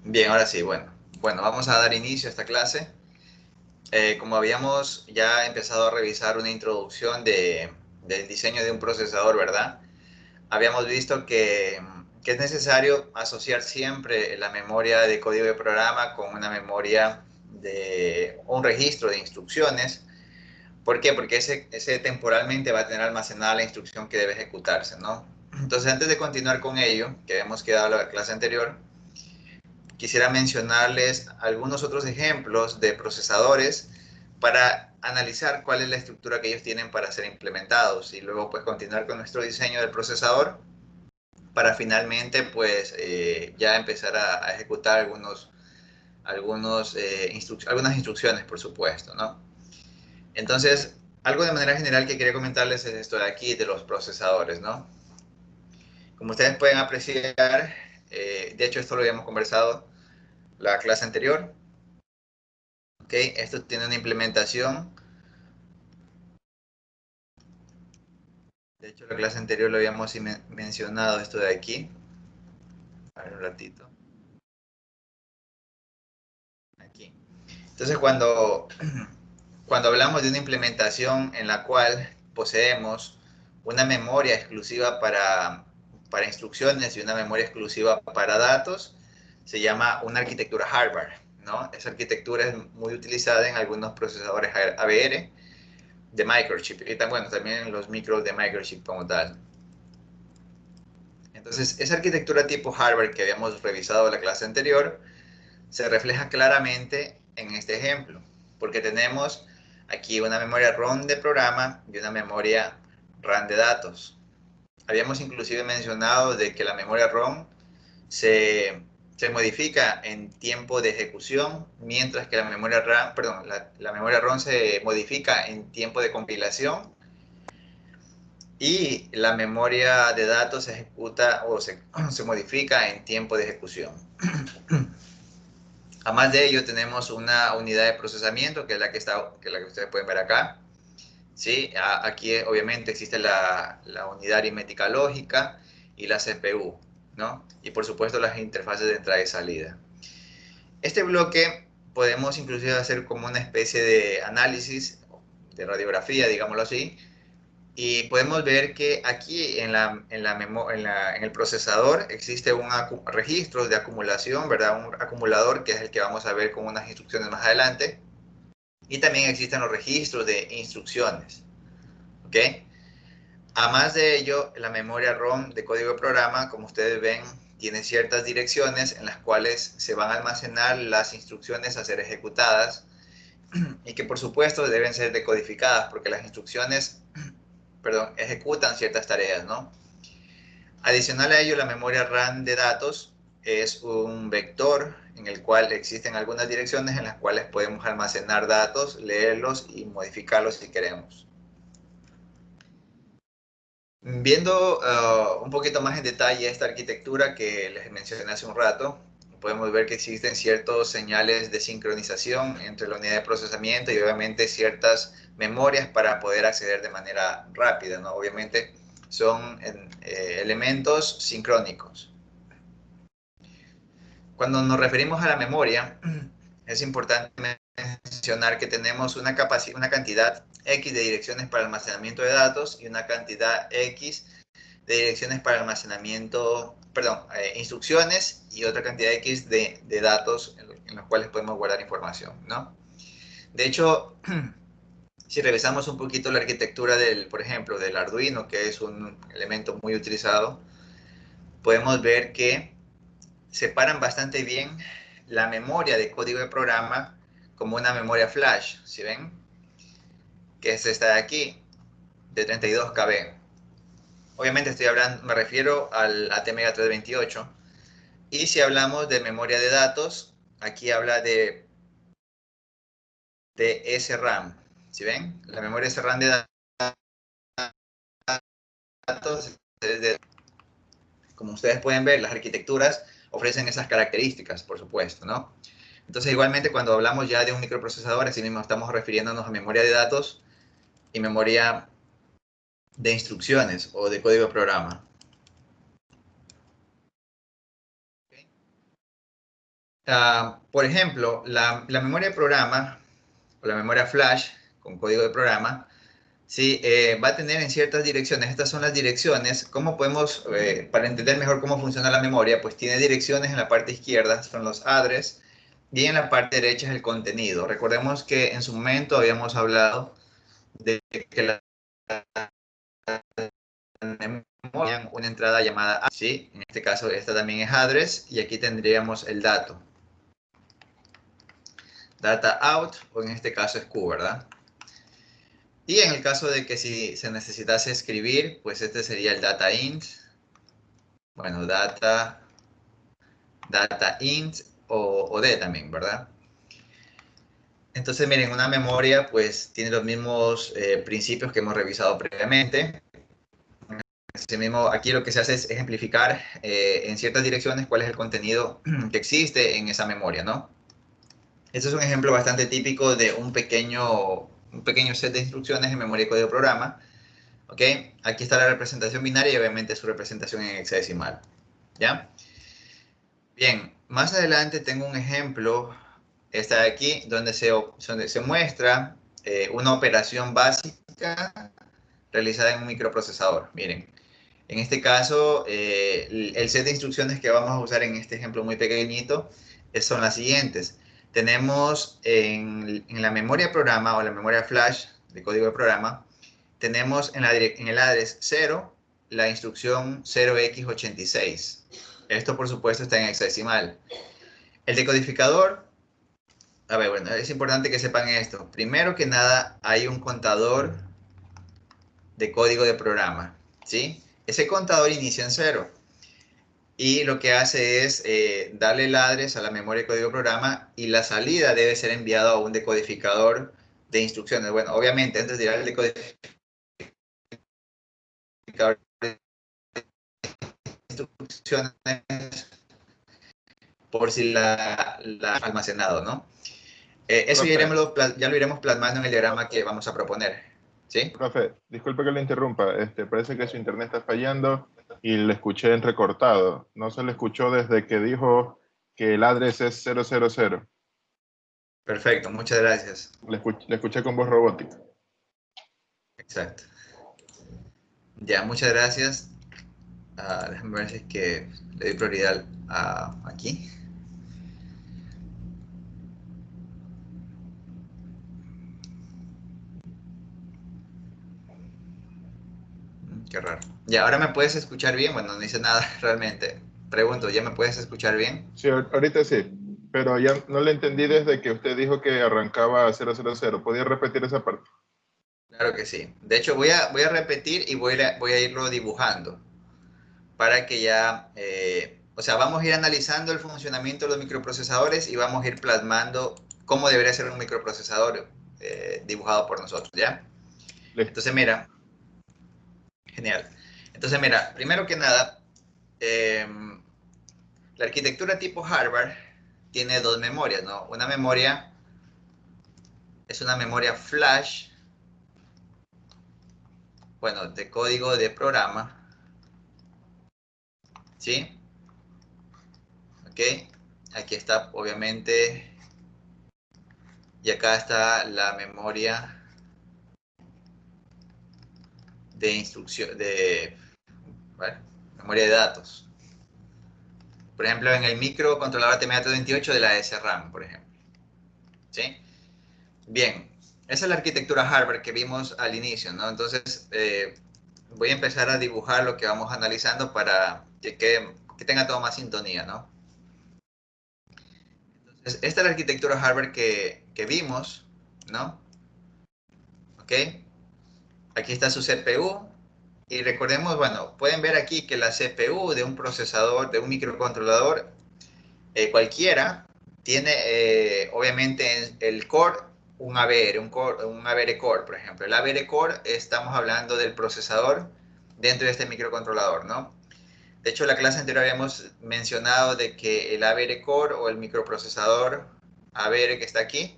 Bien, ahora sí, bueno, vamos a dar inicio a esta clase. Como habíamos ya empezado a revisar una introducción del diseño de un procesador, ¿verdad? Habíamos visto que es necesario asociar siempre la memoria de código de programa con una memoria de un registro de instrucciones. ¿Por qué? Porque ese temporalmente va a tener almacenada la instrucción que debe ejecutarse, ¿no? Entonces, antes de continuar con ello, que habíamos quedado en la clase anterior, quisiera mencionarles algunos otros ejemplos de procesadores para analizar cuál es la estructura que ellos tienen para ser implementados y luego pues continuar con nuestro diseño del procesador para finalmente pues ya empezar a ejecutar algunas instrucciones, por supuesto, ¿no? Entonces, algo de manera general que quería comentarles es esto de aquí, de los procesadores, ¿no? Como ustedes pueden apreciar, de hecho esto lo habíamos conversado la clase anterior. Ok, esto tiene una implementación. De hecho, la clase anterior lo habíamos mencionado esto de aquí. A ver un ratito. Aquí. Entonces, cuando hablamos de una implementación en la cual poseemos una memoria exclusiva para instrucciones y una memoria exclusiva para datos, se llama una arquitectura hardware, ¿no? Esa arquitectura es muy utilizada en algunos procesadores ABR de microchip y también en los micros de microchip como tal. Entonces, esa arquitectura tipo hardware que habíamos revisado en la clase anterior se refleja claramente en este ejemplo, porque tenemos aquí una memoria ROM de programa y una memoria RAM de datos. Habíamos inclusive mencionado de que la memoria ROM se, se modifica en tiempo de ejecución, mientras que la memoria RAM, perdón, la memoria ROM se modifica en tiempo de compilación y la memoria de datos se ejecuta o se modifica en tiempo de ejecución. Además de ello, tenemos una unidad de procesamiento, que es la que ustedes pueden ver acá. ¿Sí? Aquí obviamente existe la unidad aritmética lógica y la CPU, ¿no? Y por supuesto las interfaces de entrada y salida. Este bloque podemos inclusive hacer como una especie de análisis, de radiografía, digámoslo así, y podemos ver que aquí en el procesador existe un registro de acumulación, ¿verdad? Un acumulador que es el que vamos a ver con unas instrucciones más adelante. Y también existen los registros de instrucciones, ¿ok? Además de ello, la memoria ROM de código de programa, como ustedes ven, tiene ciertas direcciones en las cuales se van a almacenar las instrucciones a ser ejecutadas y que por supuesto deben ser decodificadas porque las instrucciones, perdón, ejecutan ciertas tareas, ¿no? Adicional a ello, la memoria RAM de datos es un vector en el cual existen algunas direcciones en las cuales podemos almacenar datos, leerlos y modificarlos si queremos. Viendo un poquito más en detalle esta arquitectura que les mencioné hace un rato, podemos ver que existen ciertos señales de sincronización entre la unidad de procesamiento y obviamente ciertas memorias para poder acceder de manera rápida, ¿no? Obviamente son elementos sincrónicos. Cuando nos referimos a la memoria, es importante mencionar que tenemos una cantidad X de direcciones para almacenamiento de datos y una cantidad X de direcciones para almacenamiento, perdón, instrucciones y otra cantidad X de datos en los cuales podemos guardar información, ¿no? De hecho, si revisamos un poquito la arquitectura por ejemplo, del Arduino, que es un elemento muy utilizado, podemos ver que separan bastante bien la memoria de código de programa como una memoria flash, ¿sí ven? Que es esta de aquí, de 32 KB. Obviamente me refiero al ATmega 328. Y si hablamos de memoria de datos, aquí habla de SRAM. ¿Sí ven? La memoria SRAM de datos, como ustedes pueden ver, las arquitecturas ofrecen esas características, por supuesto, ¿no? Entonces, igualmente, cuando hablamos ya de un microprocesador, así mismo estamos refiriéndonos a memoria de datos y memoria de instrucciones o de código de programa. Por ejemplo, la memoria de programa o la memoria flash con código de programa, sí, va a tener en ciertas direcciones. Estas son las direcciones. ¿Cómo podemos, para entender mejor cómo funciona la memoria? Pues tiene direcciones en la parte izquierda, son los address, y en la parte derecha es el contenido. Recordemos que en su momento habíamos hablado de que la memoria, una entrada llamada A, ¿sí? En este caso, esta también es address, y aquí tendríamos el dato. Data out, o en este caso es Q, ¿verdad? Y en el caso de que si se necesitase escribir, pues este sería el data int. Bueno, data int o D también, ¿verdad? Entonces, miren, una memoria pues tiene los mismos principios que hemos revisado previamente. Mismo, aquí lo que se hace es ejemplificar en ciertas direcciones cuál es el contenido que existe en esa memoria, ¿no? Este es un ejemplo bastante típico de un pequeño set de instrucciones en memoria de código programa. ¿Ok? Aquí está la representación binaria y obviamente su representación en hexadecimal. ¿Ya? Bien, más adelante tengo un ejemplo, está aquí, donde se muestra una operación básica realizada en un microprocesador. Miren, en este caso, el set de instrucciones que vamos a usar en este ejemplo muy pequeñito son las siguientes. Tenemos en la memoria programa o la memoria flash de código de programa, tenemos en el address 0 la instrucción 0x86. Esto, por supuesto, está en hexadecimal. El decodificador, a ver, bueno, es importante que sepan esto. Primero que nada, hay un contador de código de programa, ¿sí? Ese contador inicia en 0 y lo que hace es darle el address a la memoria de código de programa y la salida debe ser enviada a un decodificador de instrucciones. Bueno, obviamente, antes de ir al decodificador de instrucciones, por si la almacenado, ¿no? Eso Profe, ya lo iremos plasmando en el diagrama que vamos a proponer, ¿sí? profe, disculpe que le interrumpa. Parece que su internet está fallando y le escuché entrecortado. No se le escuchó desde que dijo que el address es 000. Perfecto, muchas gracias. Le escuché con voz robótica. Exacto. Ya, muchas gracias. Déjame ver si es que le doy prioridad aquí. Qué raro. Ya, ahora me puedes escuchar bien. Bueno, no dice nada realmente. Pregunto, ¿ya me puedes escuchar bien? Sí, ahorita sí, pero ya no le entendí desde que usted dijo que arrancaba a 000. ¿Podía repetir esa parte? Claro que sí. De hecho, voy a repetir y voy a irlo dibujando para que ya, o sea, vamos a ir analizando el funcionamiento de los microprocesadores y vamos a ir plasmando cómo debería ser un microprocesador dibujado por nosotros, ¿ya? Listo. Entonces, mira, genial. Entonces, mira, primero que nada, la arquitectura tipo Harvard tiene dos memorias, ¿no? Una memoria es una memoria flash, bueno, de código de programa, ¿sí? ¿Ok? Aquí está, obviamente, y acá está la memoria de instrucción, ¿vale? Memoria de datos. Por ejemplo, en el microcontrolador TMA328 de la SRAM, por ejemplo. ¿Sí? Bien, esa es la arquitectura Harvard que vimos al inicio, ¿no? Entonces, voy a empezar a dibujar lo que vamos analizando para que tenga todo más sintonía, ¿no? Entonces, esta es la arquitectura Harvard que vimos, ¿no? ¿Ok? Aquí está su CPU. Y recordemos, bueno, pueden ver aquí que la CPU de un procesador, de un microcontrolador cualquiera, tiene obviamente el core, un AVR, un AVR core, por ejemplo. El AVR core, estamos hablando del procesador dentro de este microcontrolador, ¿no? De hecho, en la clase anterior habíamos mencionado de que el AVR core o el microprocesador AVR que está aquí,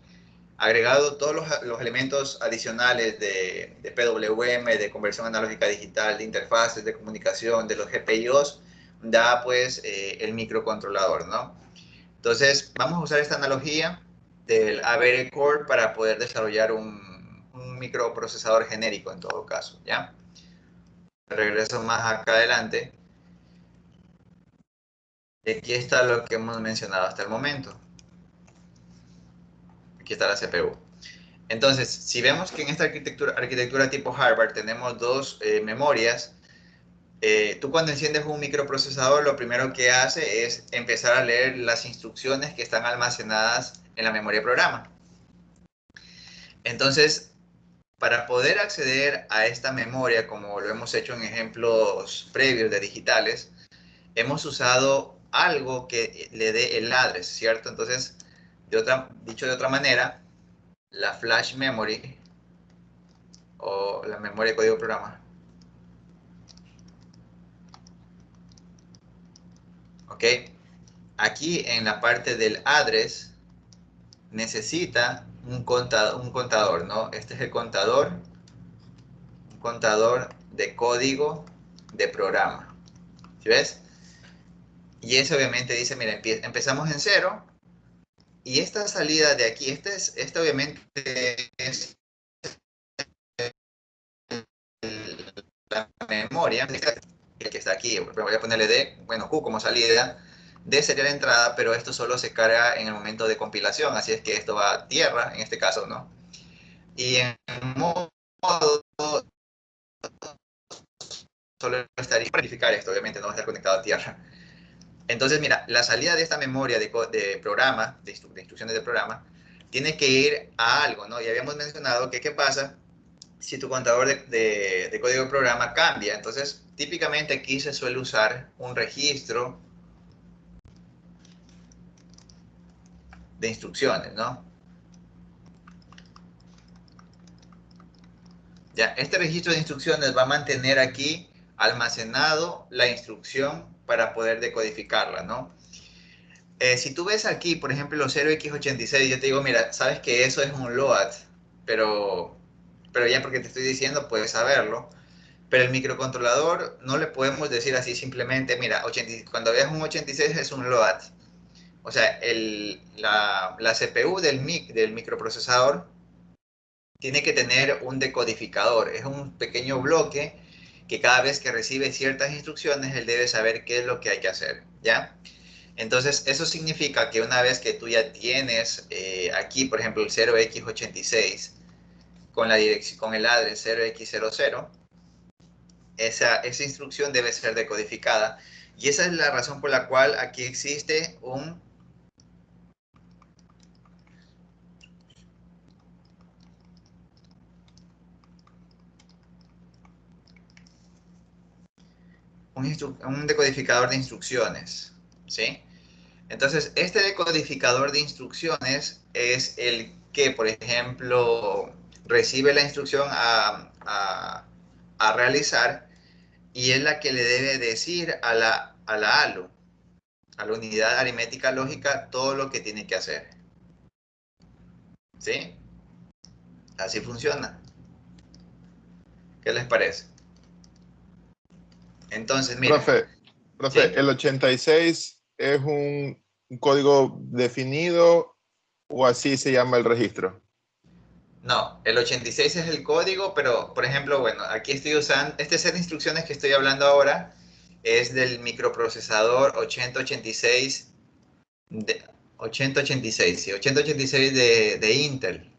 agregado todos los elementos adicionales de PWM, de conversión analógica digital, de interfaces, de comunicación, de los GPIOs, da pues el microcontrolador, ¿no? Entonces, vamos a usar esta analogía del ABR Core para poder desarrollar un microprocesador genérico en todo caso, ¿ya? Regreso más acá adelante. Aquí está lo que hemos mencionado hasta el momento. Aquí está la CPU. Entonces, si vemos que en esta arquitectura tipo Harvard tenemos dos memorias, tú cuando enciendes un microprocesador, lo primero que hace es empezar a leer las instrucciones que están almacenadas en la memoria de programa. Entonces, para poder acceder a esta memoria, como lo hemos hecho en ejemplos previos de digitales, hemos usado algo que le dé el address, ¿cierto? Entonces, dicho de otra manera, la flash memory o la memoria de código de programa, ¿ok? Aquí en la parte del address necesita un contador, ¿no? Este es el contador, un contador de código de programa, ¿sí ves? Y eso obviamente dice, mira, empezamos en 0 y esta salida de aquí, esta obviamente es la memoria, el que está aquí, voy a ponerle D, bueno, Q como salida, D sería la entrada, pero esto solo se carga en el momento de compilación, así es que esto va a tierra, en este caso, ¿no? Y en modo solo estaría para verificar esto, obviamente no va a estar conectado a tierra. Entonces, mira, la salida de esta memoria de programa, de instrucciones de programa, tiene que ir a algo, ¿no? Y habíamos mencionado que qué pasa si tu contador de código de programa cambia. Entonces, típicamente aquí se suele usar un registro de instrucciones, ¿no? Ya, este registro de instrucciones va a mantener aquí almacenado la instrucción para poder decodificarla, ¿no? Si tú ves aquí, por ejemplo, los 0x86, yo te digo, mira, sabes que eso es un load, pero, pero ya porque te estoy diciendo, puedes saberlo. Pero el microcontrolador no le podemos decir así simplemente, mira, cuando veas un 86 es un load. O sea, la CPU del microprocesador tiene que tener un decodificador. Es un pequeño bloque que cada vez que recibe ciertas instrucciones, él debe saber qué es lo que hay que hacer, ¿ya? Entonces, eso significa que una vez que tú ya tienes aquí, por ejemplo, el 0x86 con con el address 0x00, esa instrucción debe ser decodificada. Y esa es la razón por la cual aquí existe un decodificador de instrucciones, ¿sí? Entonces, este decodificador de instrucciones es el que, por ejemplo, recibe la instrucción a realizar y es la que le debe decir a la ALU, a la unidad aritmética lógica, todo lo que tiene que hacer. ¿Sí? Así funciona. ¿Qué les parece? Entonces, miren, Profe, ¿sí? ¿el 86 es un código definido o así se llama el registro? No, el 86 es el código, pero por ejemplo, bueno, aquí estoy usando, este set de instrucciones que estoy hablando ahora es del microprocesador 8086 de 8086, sí, 8086 de Intel,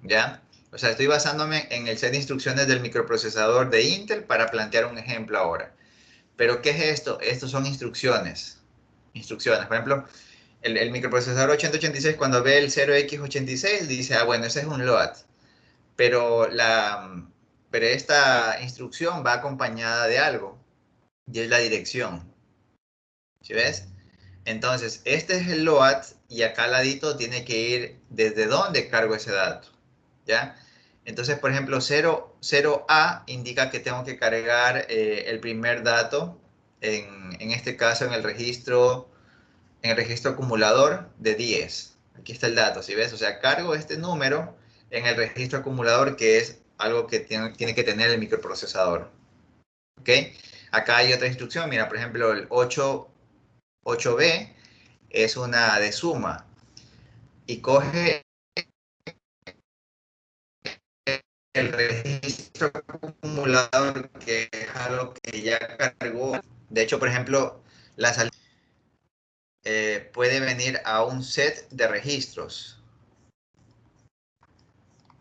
¿ya? O sea, estoy basándome en el set de instrucciones del microprocesador de Intel para plantear un ejemplo ahora. Pero, ¿qué es esto? Estos son instrucciones. Instrucciones. Por ejemplo, el microprocesador 8086 cuando ve el 0x86 dice, ah, bueno, ese es un load. Pero, pero esta instrucción va acompañada de algo, y es la dirección. ¿Sí ves? Entonces, este es el load y acá al ladito tiene que ir desde dónde cargo ese dato. ¿Ya? Entonces, por ejemplo, 0A indica que tengo que cargar el primer dato, en este caso en el registro acumulador de 10. Aquí está el dato, ¿sí ves? O sea, cargo este número en el registro acumulador, que es algo que tiene que tener el microprocesador. ¿Ok? Acá hay otra instrucción, mira, por ejemplo, el 8B es una de suma y coge el registro acumulador, que es algo que ya cargó. De hecho, por ejemplo, la salida puede venir a un set de registros.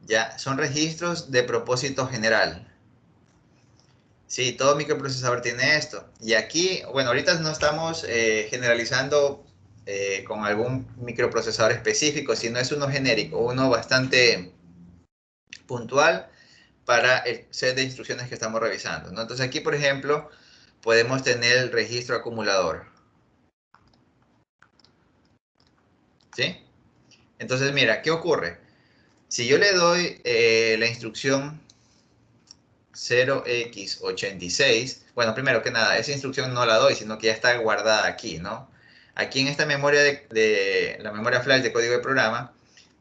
Ya, son registros de propósito general. Sí, todo microprocesador tiene esto. Y aquí, bueno, ahorita no estamos generalizando con algún microprocesador específico, sino es uno genérico, uno bastante puntual para el set de instrucciones que estamos revisando, ¿no? Entonces aquí, por ejemplo, podemos tener el registro acumulador. ¿Sí? Entonces, mira, ¿qué ocurre? Si yo le doy la instrucción 0x86, bueno, primero que nada, esa instrucción no la doy, sino que ya está guardada aquí, ¿no? Aquí en esta memoria de la memoria flash de código de programa,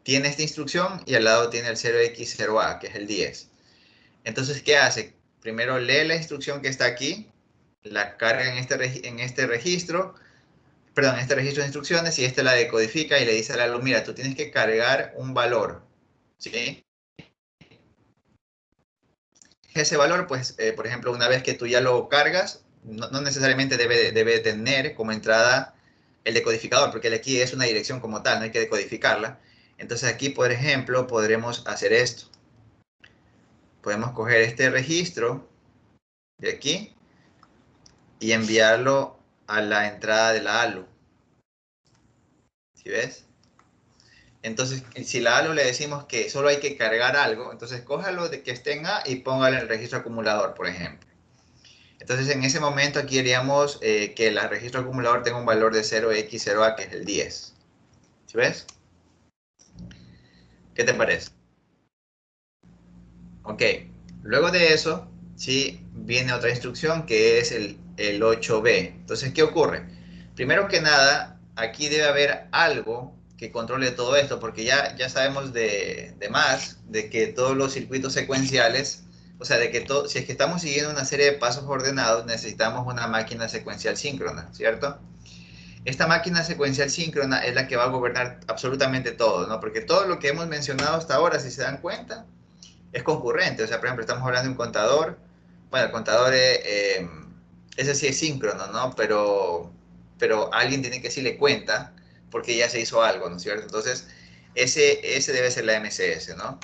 tiene esta instrucción y al lado tiene el 0x0a, que es el 10. Entonces, ¿qué hace? Primero lee la instrucción que está aquí, la carga en este registro, perdón, en este registro de instrucciones, y este la decodifica y le dice al alumno, mira, tú tienes que cargar un valor, ¿sí? Ese valor, pues, por ejemplo, una vez que tú ya lo cargas, no necesariamente debe tener como entrada el decodificador, porque aquí es una dirección como tal, no hay que decodificarla. Entonces aquí, por ejemplo, podremos hacer esto. Podemos coger este registro de aquí y enviarlo a la entrada de la ALU. ¿Sí ves? Entonces, si la ALU le decimos que solo hay que cargar algo, entonces cójalo de que esté en A y póngalo en el registro acumulador, por ejemplo. Entonces, en ese momento aquí haríamos que el registro acumulador tenga un valor de 0x0a, que es el 10. ¿Sí ves? ¿Qué te parece? Ok. Luego de eso, sí, viene otra instrucción que es el 8b. Entonces, ¿qué ocurre? Primero que nada, aquí debe haber algo que controle todo esto, porque ya sabemos de más, de que todos los circuitos secuenciales, o sea, de que si es que estamos siguiendo una serie de pasos ordenados, necesitamos una máquina secuencial síncrona, ¿cierto? Esta máquina secuencial síncrona es la que va a gobernar absolutamente todo, ¿no? Porque todo lo que hemos mencionado hasta ahora, si se dan cuenta, es concurrente. O sea, por ejemplo, estamos hablando de un contador. Bueno, el contador, ese sí es síncrono, ¿no? Pero alguien tiene que decirle cuenta porque ya se hizo algo, ¿no es cierto? Entonces, ese debe ser la MCS, ¿no?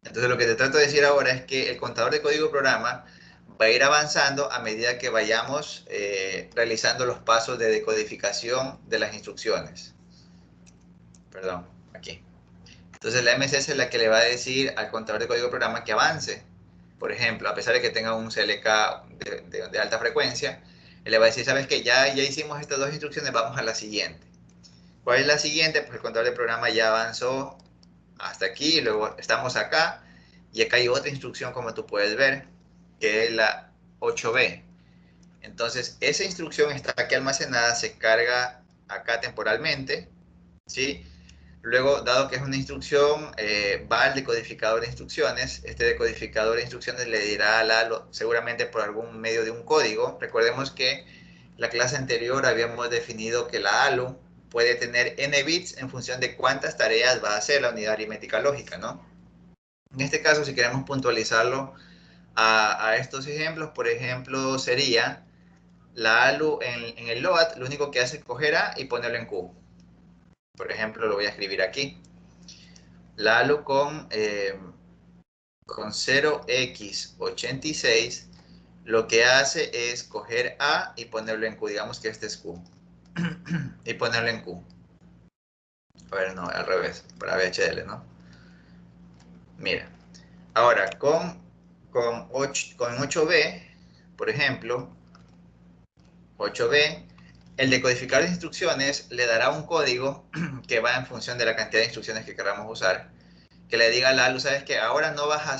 Entonces, lo que te trato de decir ahora es que el contador de código programa va a ir avanzando a medida que vayamos realizando los pasos de decodificación de las instrucciones. Perdón, aquí. Entonces la MCS es la que le va a decir al contador de código programa que avance. Por ejemplo, a pesar de que tenga un CLK de alta frecuencia, él le va a decir, ¿sabes qué? Ya hicimos estas dos instrucciones, vamos a la siguiente. ¿Cuál es la siguiente? Pues el contador de programa ya avanzó hasta aquí, luego estamos acá, y acá hay otra instrucción, como tú puedes ver, que es la 8b. Entonces, esa instrucción está aquí almacenada, se carga acá temporalmente, ¿sí? Luego, dado que es una instrucción, va al decodificador de instrucciones. Este decodificador de instrucciones le dirá al ALU, seguramente por algún medio de un código. Recordemos que la clase anterior habíamos definido que la ALU puede tener n bits en función de cuántas tareas va a hacer la unidad aritmética lógica, ¿no? En este caso, si queremos puntualizarlo a estos ejemplos, por ejemplo, sería la ALU en el LOAD, lo único que hace es coger A y ponerlo en Q. Por ejemplo, lo voy a escribir aquí. La ALU con 0x86 lo que hace es coger A y ponerlo en Q. Digamos que este es Q. Y ponerlo en Q. A ver, no, al revés, para VHDL, ¿no? Mira, ahora con 8B, por ejemplo, 8B, el decodificador de instrucciones le dará un código que va en función de la cantidad de instrucciones que queramos usar, que le diga a la ALU, ¿sabes qué? Ahora no vas a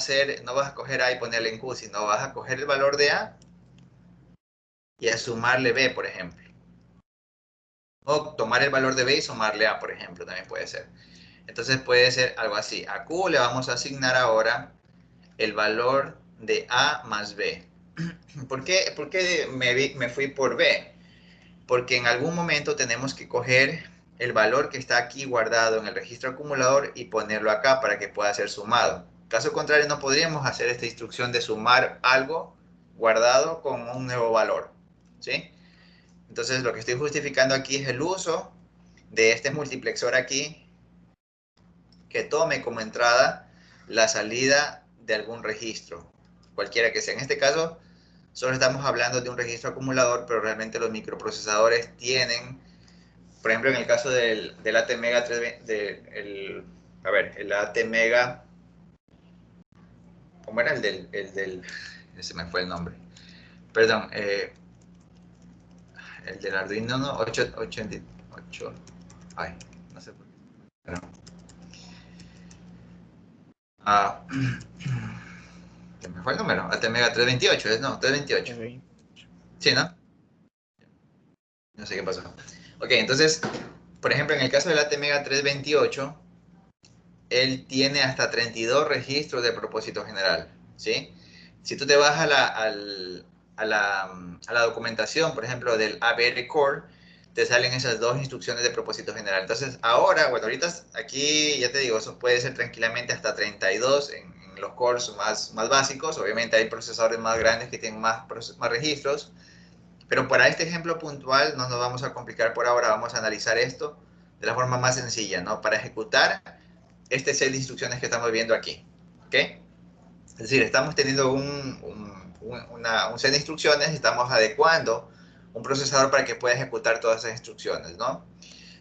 coger A y ponerle en Q, sino vas a coger el valor de A y a sumarle B, por ejemplo. O tomar el valor de B y sumarle A, por ejemplo, también puede ser. Entonces puede ser algo así. A Q le vamos a asignar ahora el valor de A más B. ¿Por qué me fui por B? porque en algún momento tenemos que coger el valor que está aquí guardado en el registro acumulador y ponerlo acá para que pueda ser sumado. Caso contrario, no podríamos hacer esta instrucción de sumar algo guardado con un nuevo valor, ¿sí? Entonces, lo que estoy justificando aquí es el uso de este multiplexor aquí que tome como entrada la salida de algún registro, cualquiera que sea. En este caso, solo estamos hablando de un registro acumulador, pero realmente los microprocesadores tienen, por ejemplo, en el caso del ATmega 3, el ATmega, ¿cómo era se me fue el nombre? Perdón, el del Arduino, ¿no? 888, ay, no sé por qué. Pero, ah, se me fue el número, ATmega 328, no, 328. Sí, ¿no? No sé qué pasó. Ok, entonces, por ejemplo, en el caso del ATmega 328, él tiene hasta 32 registros de propósito general, ¿sí? Si tú te vas a la documentación, por ejemplo, del ABR Core, te salen esas dos instrucciones de propósito general. Entonces, ahora, bueno, ahorita aquí, ya te digo, eso puede ser tranquilamente hasta 32 en los cores más básicos. Obviamente hay procesadores más grandes que tienen más registros, pero para este ejemplo puntual no nos vamos a complicar por ahora, vamos a analizar esto de la forma más sencilla, ¿no? Para ejecutar este set de instrucciones que estamos viendo aquí, ¿ok? Es decir, estamos teniendo un set de instrucciones y estamos adecuando un procesador para que pueda ejecutar todas esas instrucciones, ¿no?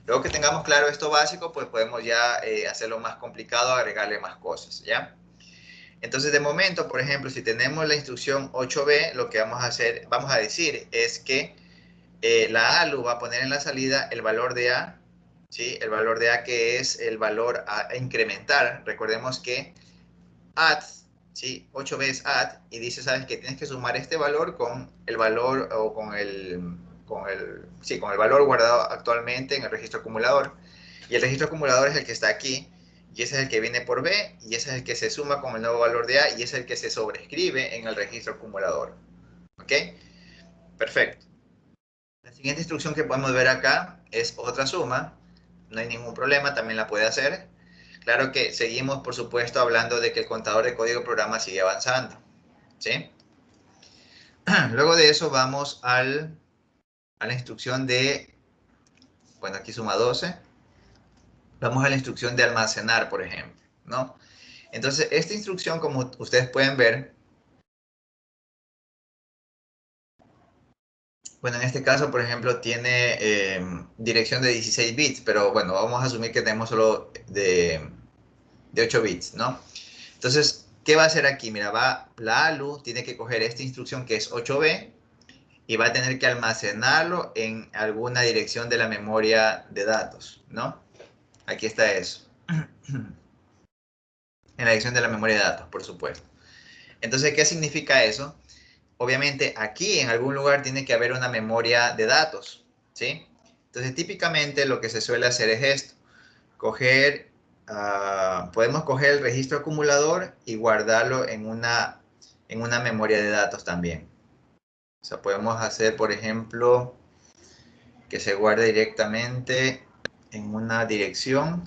Luego que tengamos claro esto básico, pues podemos ya hacerlo más complicado, agregarle más cosas, ¿ya? Entonces, de momento, por ejemplo, si tenemos la instrucción 8b, lo que vamos a hacer, vamos a decir es que la ALU va a poner en la salida el valor de A, ¿sí? El valor de A que es el valor a incrementar. Recordemos que add, ¿sí? 8b es add y dice, ¿sabes qué? Tienes que sumar este valor con el valor o con el valor guardado actualmente en el registro acumulador. Y el registro acumulador es el que está aquí y ese es el que viene por B y ese es el que se suma con el nuevo valor de A y ese es el que se sobrescribe en el registro acumulador. ¿Ok? Perfecto. La siguiente instrucción que podemos ver acá es otra suma. No hay ningún problema, también la puede hacer. Claro que seguimos, por supuesto, hablando de que el contador de código programa sigue avanzando, ¿sí? Luego de eso vamos a la instrucción de, bueno, aquí suma 12. Vamos a la instrucción de almacenar, por ejemplo, ¿no? Entonces, esta instrucción, como ustedes pueden ver, bueno, en este caso, por ejemplo, tiene dirección de 16 bits, pero bueno, vamos a asumir que tenemos solo de 8 bits, ¿no? Entonces, ¿qué va a hacer aquí? Mira, la ALU tiene que coger esta instrucción que es 8b y va a tener que almacenarlo en alguna dirección de la memoria de datos, ¿no? Aquí está eso. En la dirección de la memoria de datos, por supuesto. Entonces, ¿qué significa eso? Obviamente, aquí en algún lugar tiene que haber una memoria de datos, ¿sí? Entonces, típicamente lo que se suele hacer es esto. Podemos coger el registro acumulador y guardarlo en una memoria de datos también. O sea, podemos hacer, por ejemplo, que se guarde directamente en una dirección.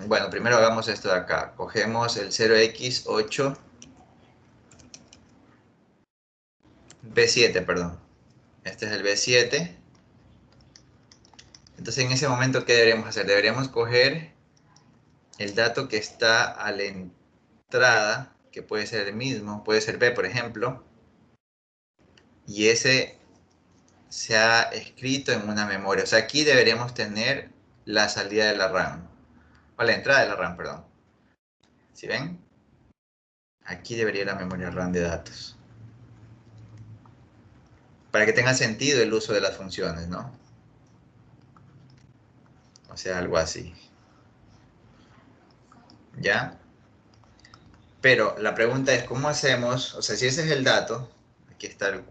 Bueno, primero hagamos esto de acá. Cogemos el 0x8 B7, perdón. Este es el B7. Entonces, en ese momento, ¿qué deberíamos hacer? Deberíamos coger el dato que está a la entrada, que puede ser el mismo, puede ser B, por ejemplo, y ese se ha escrito en una memoria. O sea, aquí deberíamos tener la salida de la RAM, o la entrada de la RAM, perdón. ¿Sí ven? Aquí debería la memoria RAM de datos. Para que tenga sentido el uso de las funciones, ¿no? O sea, algo así. ¿Ya? Pero la pregunta es, ¿cómo hacemos? O sea, si ese es el dato, aquí está el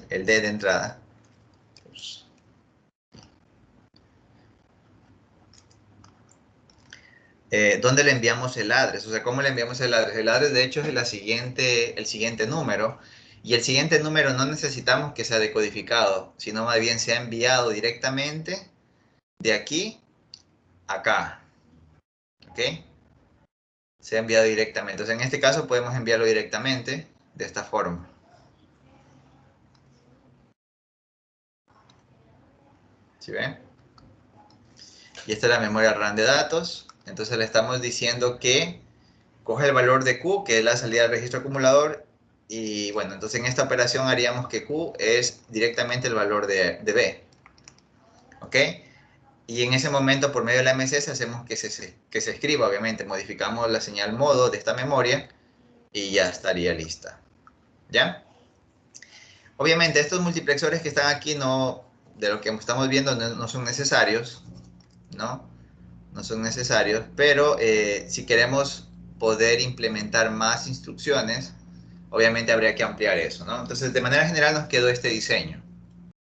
D de entrada. ¿Dónde le enviamos el address? O sea, ¿cómo le enviamos el address? El address, de hecho, es el siguiente número. Y el siguiente número no necesitamos que sea decodificado, sino más bien sea enviado directamente de aquí a acá. ¿Ok? Se ha enviado directamente. Entonces, en este caso podemos enviarlo directamente de esta forma. ¿Sí ven? Y esta es la memoria RAM de datos. Entonces le estamos diciendo que coge el valor de Q, que es la salida del registro acumulador. Y bueno, entonces en esta operación haríamos que Q es directamente el valor de B. ¿Ok? Y en ese momento, por medio de la MSS, hacemos que se escriba, obviamente. Modificamos la señal modo de esta memoria y ya estaría lista. ¿Ya? Obviamente, estos multiplexores que están aquí, no, de lo que estamos viendo, no son necesarios, ¿no? No son necesarios, pero si queremos poder implementar más instrucciones, obviamente habría que ampliar eso, ¿no? Entonces, de manera general nos quedó este diseño,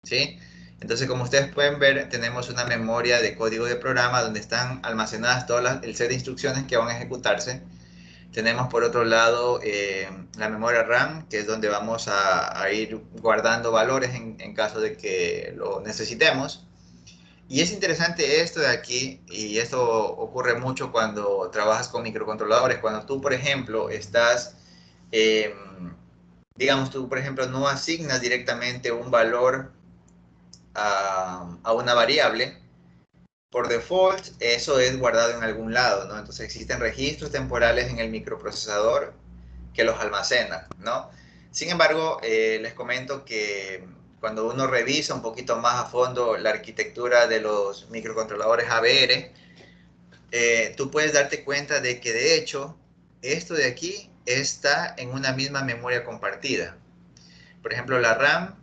¿sí? Entonces, como ustedes pueden ver, tenemos una memoria de código de programa donde están almacenadas todas el set de instrucciones que van a ejecutarse. Tenemos por otro lado la memoria RAM, que es donde vamos a ir guardando valores en caso de que lo necesitemos. Y es interesante esto de aquí, y esto ocurre mucho cuando trabajas con microcontroladores. Cuando tú, por ejemplo, eh, digamos, tú, por ejemplo, no asignas directamente un valor a una variable, por default, eso es guardado en algún lado, ¿no? Entonces existen registros temporales en el microprocesador que los almacenan, ¿no? Sin embargo, les comento que cuando uno revisa un poquito más a fondo la arquitectura de los microcontroladores ABR, tú puedes darte cuenta de que de hecho esto de aquí está en una misma memoria compartida. Por ejemplo, la RAM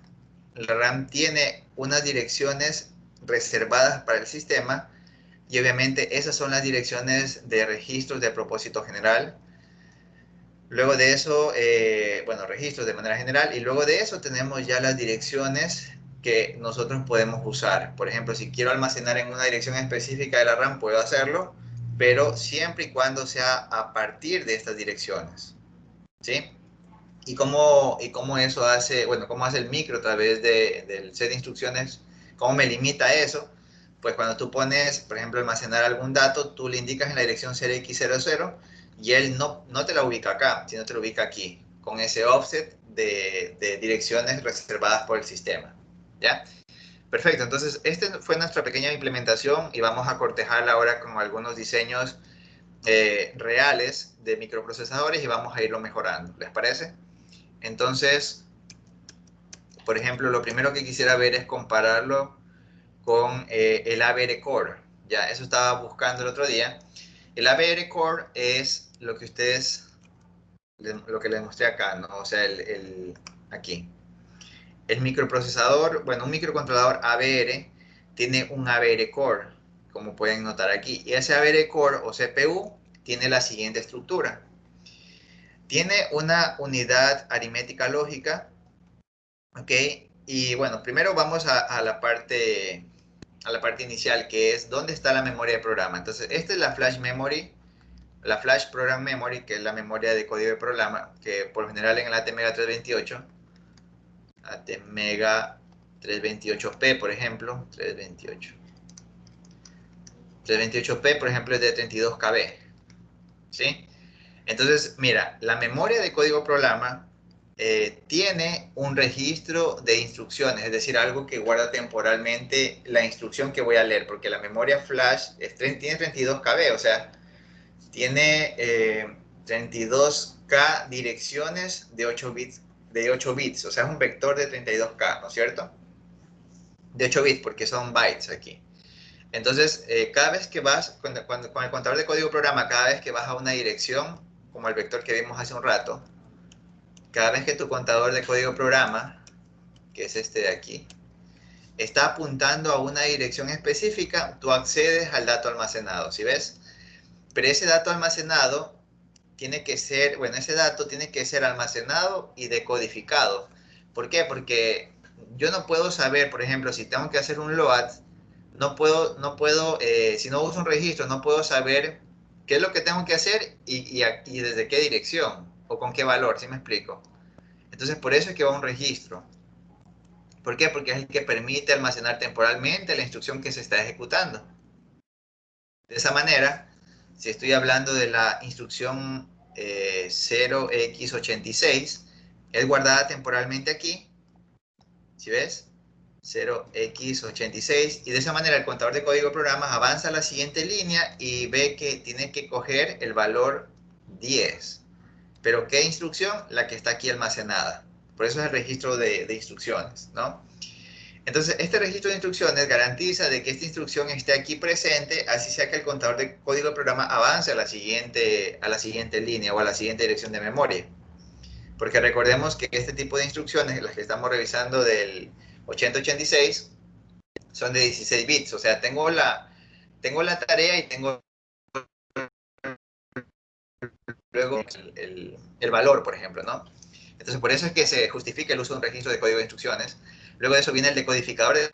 tiene unas direcciones reservadas para el sistema y obviamente esas son las direcciones de registros de propósito general. Luego de eso, bueno, registros de manera general, y luego de eso tenemos ya las direcciones que nosotros podemos usar. Por ejemplo, si quiero almacenar en una dirección específica de la RAM, puedo hacerlo, pero siempre y cuando sea a partir de estas direcciones, ¿sí? Y cómo eso hace, bueno, cómo hace el micro a través del set de instrucciones, cómo me limita eso. Pues cuando tú pones, por ejemplo, almacenar algún dato, tú le indicas en la dirección 0x00 y él no te la ubica acá, sino te lo ubica aquí, con ese offset de direcciones reservadas por el sistema. ¿Ya? Perfecto, entonces esta fue nuestra pequeña implementación y vamos a cortejarla ahora con algunos diseños reales de microprocesadores y vamos a irlo mejorando. ¿Les parece? Entonces, por ejemplo, lo primero que quisiera ver es compararlo con el ABR Core. Ya, eso estaba buscando el otro día. El ABR Core es lo que lo que les mostré acá, ¿no? O sea, aquí. El microprocesador, bueno, un microcontrolador ABR tiene un ABR Core, como pueden notar aquí. Y ese ABR Core o CPU tiene la siguiente estructura. Tiene una unidad aritmética lógica. Ok, y bueno, primero vamos a la parte inicial, que es dónde está la memoria de programa. Entonces, esta es la flash memory, la flash program memory, que es la memoria de código de programa, que por lo general en el ATmega 328, ATmega 328P, por ejemplo, 328P, por ejemplo, es de 32 KB, ¿sí? Entonces, mira, la memoria de código programa tiene un registro de instrucciones, es decir, algo que guarda temporalmente la instrucción que voy a leer, porque la memoria flash tiene 32 KB, o sea, tiene 32K direcciones de 8 bits, o sea, es un vector de 32K, ¿no es cierto? De 8 bits, porque son bytes aquí. Entonces, cada vez que vas, con el contador de código programa, cada vez que vas a una dirección, como el vector que vimos hace un rato, cada vez que tu contador de código programa, que es este de aquí, está apuntando a una dirección específica, tú accedes al dato almacenado, ¿sí ves? Pero ese dato almacenado tiene que ser, bueno, ese dato tiene que ser almacenado y decodificado. ¿Por qué? Porque yo no puedo saber, por ejemplo, si tengo que hacer un load, si no uso un registro, no puedo saber qué es lo que tengo que hacer y desde qué dirección o con qué valor, ¿sí me explico? Entonces, por eso es que va a un registro. ¿Por qué? Porque es el que permite almacenar temporalmente la instrucción que se está ejecutando. De esa manera, si estoy hablando de la instrucción 0x86, es guardada temporalmente aquí, ¿sí ves? 0x86, y de esa manera el contador de código de programas avanza a la siguiente línea y ve que tiene que coger el valor 10. ¿Pero qué instrucción? La que está aquí almacenada. Por eso es el registro de instrucciones, ¿no? Entonces, este registro de instrucciones garantiza de que esta instrucción esté aquí presente, así sea que el contador de código de programa avance a la siguiente línea o a la siguiente dirección de memoria. Porque recordemos que este tipo de instrucciones, las que estamos revisando del 8086, son de 16 bits. O sea, tengo la tarea y tengo luego el valor, por ejemplo, ¿no? Entonces, por eso es que se justifica el uso de un registro de código de instrucciones. Luego de eso viene el decodificador de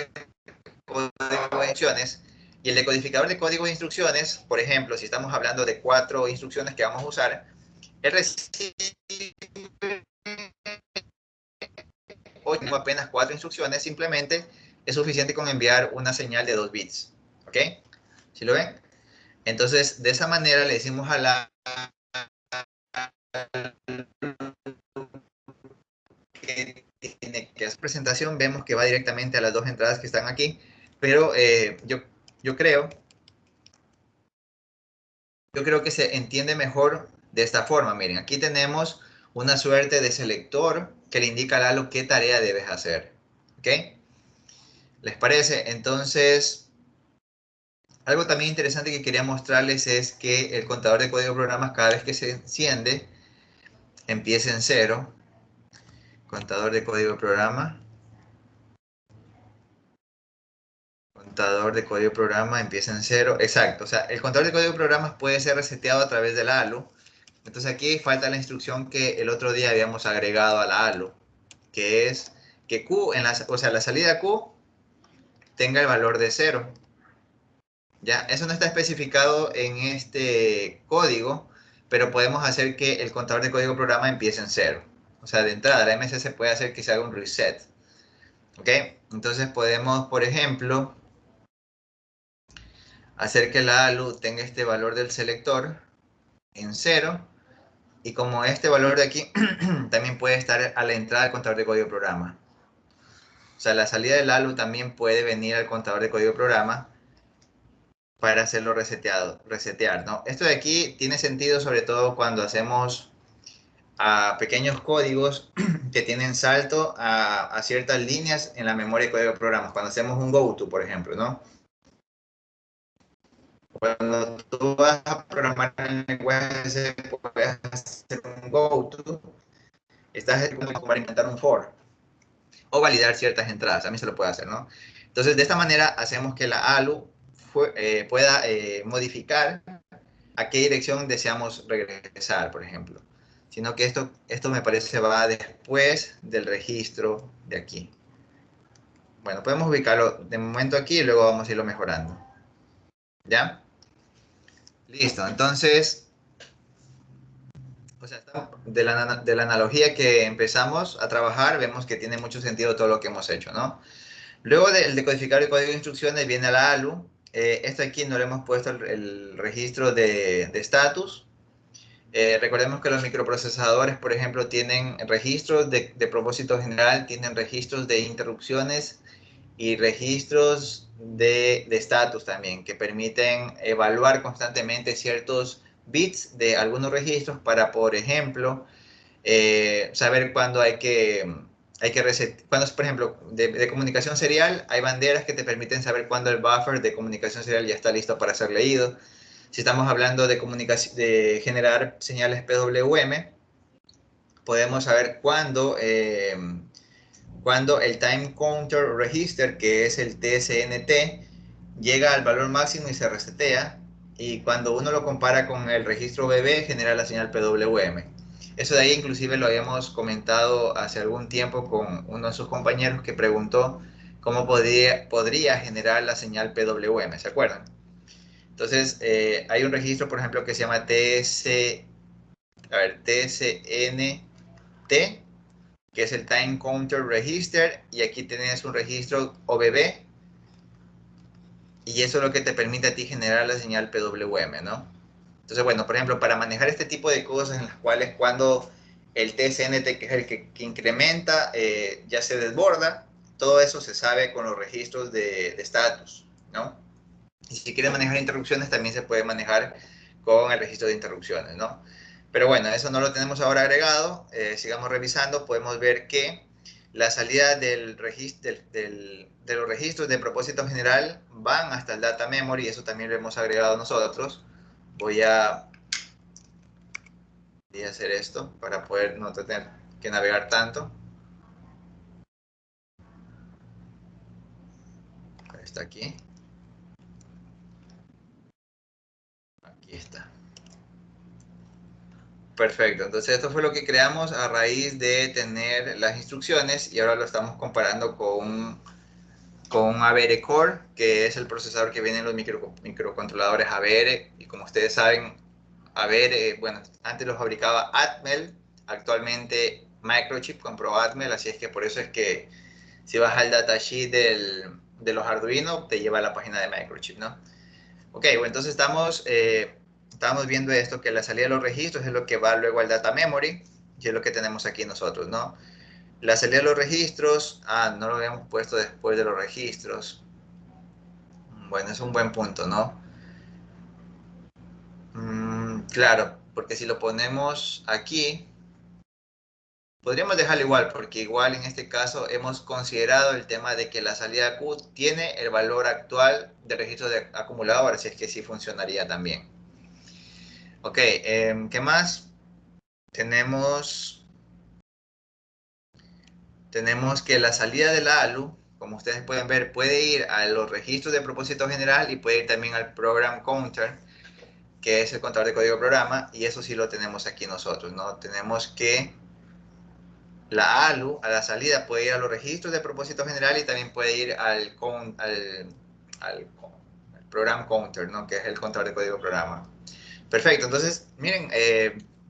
código de instrucciones. Y el decodificador de código de instrucciones, por ejemplo, si estamos hablando de 4 instrucciones que vamos a usar, él recibe o tengo apenas 4 instrucciones, simplemente es suficiente con enviar una señal de 2 bits. ¿Ok? ¿Sí lo ven? Entonces, de esa manera le decimos a la que tiene que hacer presentación, vemos que va directamente a las 2 entradas que están aquí, pero yo creo que se entiende mejor de esta forma. Miren, aquí tenemos una suerte de selector que le indica al halo qué tarea debes hacer. ¿Ok? ¿Les parece? Entonces, algo también interesante que quería mostrarles es que el contador de código de programas, cada vez que se enciende, empieza en 0. Contador de código de programa. Contador de código de programa empieza en 0. Exacto. O sea, el contador de código de programas puede ser reseteado a través del ALU. Entonces aquí falta la instrucción que el otro día habíamos agregado a la ALU, que es que Q, o sea, la salida Q tenga el valor de 0. Ya, eso no está especificado en este código, pero podemos hacer que el contador de código programa empiece en 0. O sea, de entrada, la MSC puede hacer que se haga un reset. ¿Ok? Entonces podemos, por ejemplo, hacer que la ALU tenga este valor del selector en 0. Y como este valor de aquí también puede estar a la entrada del contador de código programa. O sea, la salida del ALU también puede venir al contador de código programa para hacerlo resetear, ¿no? Esto de aquí tiene sentido sobre todo cuando hacemos pequeños códigos que tienen salto a ciertas líneas en la memoria de código de programas. Cuando hacemos un goto, por ejemplo, ¿no? Cuando tú vas a programar en el lenguaje, puedes hacer un goto, estás como para inventar un for o validar ciertas entradas. También se lo puede hacer, ¿no? Entonces, de esta manera hacemos que la ALU pueda modificar a qué dirección deseamos regresar, por ejemplo. Sino que esto me parece va después del registro de aquí. Bueno, podemos ubicarlo de momento aquí y luego vamos a irlo mejorando. ¿Ya? Listo, entonces, o sea, de la analogía que empezamos a trabajar, vemos que tiene mucho sentido todo lo que hemos hecho, ¿no? Luego del decodificar el código de instrucciones viene la ALU. Esto aquí no le hemos puesto el registro de estatus. Recordemos que los microprocesadores, por ejemplo, tienen registros de propósito general, tienen registros de interrupciones y registros de estatus también, que permiten evaluar constantemente ciertos bits de algunos registros para, por ejemplo, saber cuándo cuando, por ejemplo, de comunicación serial, hay banderas que te permiten saber cuándo el buffer de comunicación serial ya está listo para ser leído. Si estamos hablando de generar señales PWM, podemos saber cuándo el Time Counter Register, que es el TSNT, llega al valor máximo y se resetea. Y cuando uno lo compara con el registro BB, genera la señal PWM. Eso de ahí inclusive lo habíamos comentado hace algún tiempo con uno de sus compañeros que preguntó cómo podría generar la señal PWM, ¿se acuerdan? Entonces, hay un registro, por ejemplo, que se llama TSNT, que es el Time Counter Register, y aquí tienes un registro OBB, y eso es lo que te permite a ti generar la señal PWM, ¿no? Entonces, bueno, por ejemplo, para manejar este tipo de cosas en las cuales cuando el TSNT, que es el que incrementa, ya se desborda, todo eso se sabe con los registros de estatus, ¿no? Y si quieres manejar interrupciones, también se puede manejar con el registro de interrupciones, ¿no? Pero bueno, eso no lo tenemos ahora agregado. Sigamos revisando, podemos ver que la salida de los registros de propósito general van hasta el data memory, eso también lo hemos agregado nosotros. Voy a hacer esto para poder no tener que navegar tanto. Está aquí. Aquí está. Perfecto, entonces esto fue lo que creamos a raíz de tener las instrucciones y ahora lo estamos comparando con AVR Core, que es el procesador que viene en los microcontroladores AVR, y como ustedes saben, AVR, bueno, antes lo fabricaba Atmel, actualmente Microchip compró Atmel, así es que por eso es que si vas al datasheet de los Arduino, te lleva a la página de Microchip, ¿no? Ok, bueno, entonces estamos viendo esto, que la salida de los registros es lo que va luego al data memory, y es lo que tenemos aquí nosotros, ¿no? La salida de los registros, no lo habíamos puesto después de los registros. Bueno, es un buen punto, ¿no? Claro, porque si lo ponemos aquí, podríamos dejarlo igual, porque igual en este caso hemos considerado el tema de que la salida Q tiene el valor actual de registro de acumulador, así es que sí funcionaría también. Ok, ¿qué más? Tenemos que la salida de la ALU, como ustedes pueden ver, puede ir a los registros de propósito general y puede ir también al program counter, que es el contador de código de programa, y eso sí lo tenemos aquí nosotros, ¿no? Tenemos que la ALU a la salida puede ir a los registros de propósito general y también puede ir al program counter, ¿no? Que es el contador de código de programa. Perfecto, entonces, miren,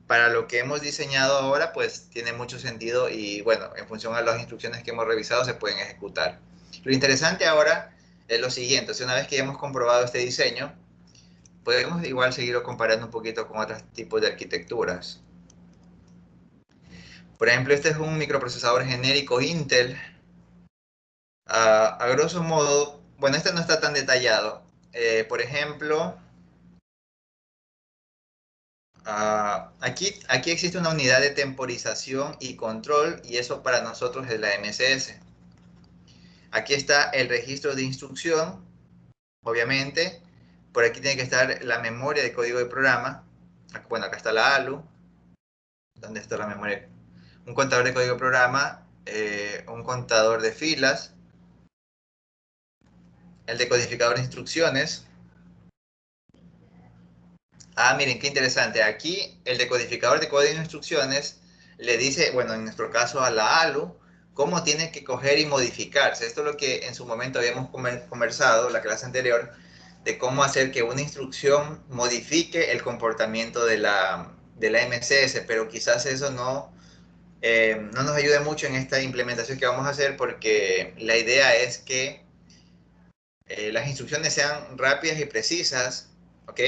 para lo que hemos diseñado ahora, pues tiene mucho sentido y bueno, en función a las instrucciones que hemos revisado se pueden ejecutar. Lo interesante ahora es lo siguiente, o sea, una vez que hemos comprobado este diseño, podemos igual seguirlo comparando un poquito con otros tipos de arquitecturas. Por ejemplo, este es un microprocesador genérico Intel. A grosso modo, bueno, este no está tan detallado. Por ejemplo, aquí existe una unidad de temporización y control y eso para nosotros es la MSS. Aquí está el registro de instrucción, obviamente. Por aquí tiene que estar la memoria de código de programa. Bueno, acá está la ALU. ¿Dónde está la memoria? Un contador de código de programa, un contador de filas, el decodificador de instrucciones. Miren, qué interesante. Aquí el decodificador de código de instrucciones le dice, bueno, en nuestro caso a la ALU, cómo tiene que coger y modificarse. Esto es lo que en su momento habíamos conversado, la clase anterior, de cómo hacer que una instrucción modifique el comportamiento de la MCS, pero quizás eso no nos ayude mucho en esta implementación que vamos a hacer porque la idea es que las instrucciones sean rápidas y precisas, ¿ok?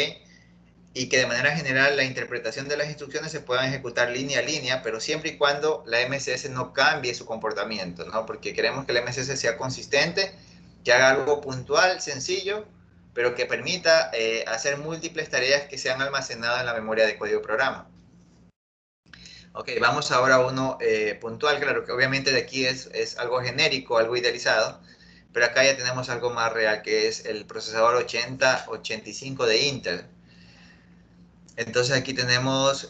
Y que de manera general la interpretación de las instrucciones se puedan ejecutar línea a línea, pero siempre y cuando la MSS no cambie su comportamiento, ¿no? Porque queremos que la MSS sea consistente, que haga algo puntual, sencillo, pero que permita hacer múltiples tareas que sean almacenadas en la memoria de código programa. Ok, vamos ahora a uno puntual, claro que obviamente de aquí es algo genérico, algo idealizado, pero acá ya tenemos algo más real que es el procesador 8085 de Intel. Entonces aquí tenemos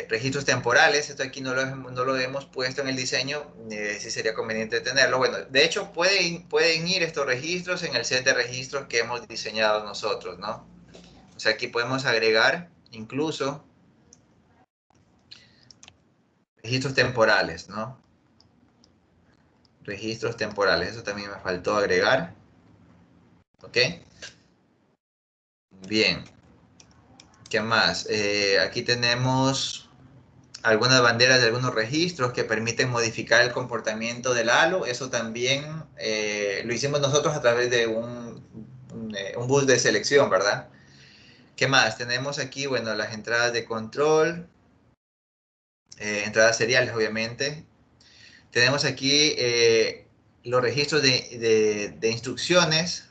registros temporales, esto aquí no lo hemos puesto en el diseño, sí sería conveniente tenerlo. Bueno, de hecho pueden ir estos registros en el set de registros que hemos diseñado nosotros, ¿no? O sea, aquí podemos agregar incluso registros temporales, ¿no? Registros temporales, eso también me faltó agregar, ¿ok? Bien, ¿qué más? Aquí tenemos... algunas banderas de algunos registros que permiten modificar el comportamiento del halo. Eso también lo hicimos nosotros a través de un bus de selección, ¿verdad? ¿Qué más? Tenemos aquí, bueno, las entradas de control, entradas seriales, obviamente. Tenemos aquí los registros de instrucciones.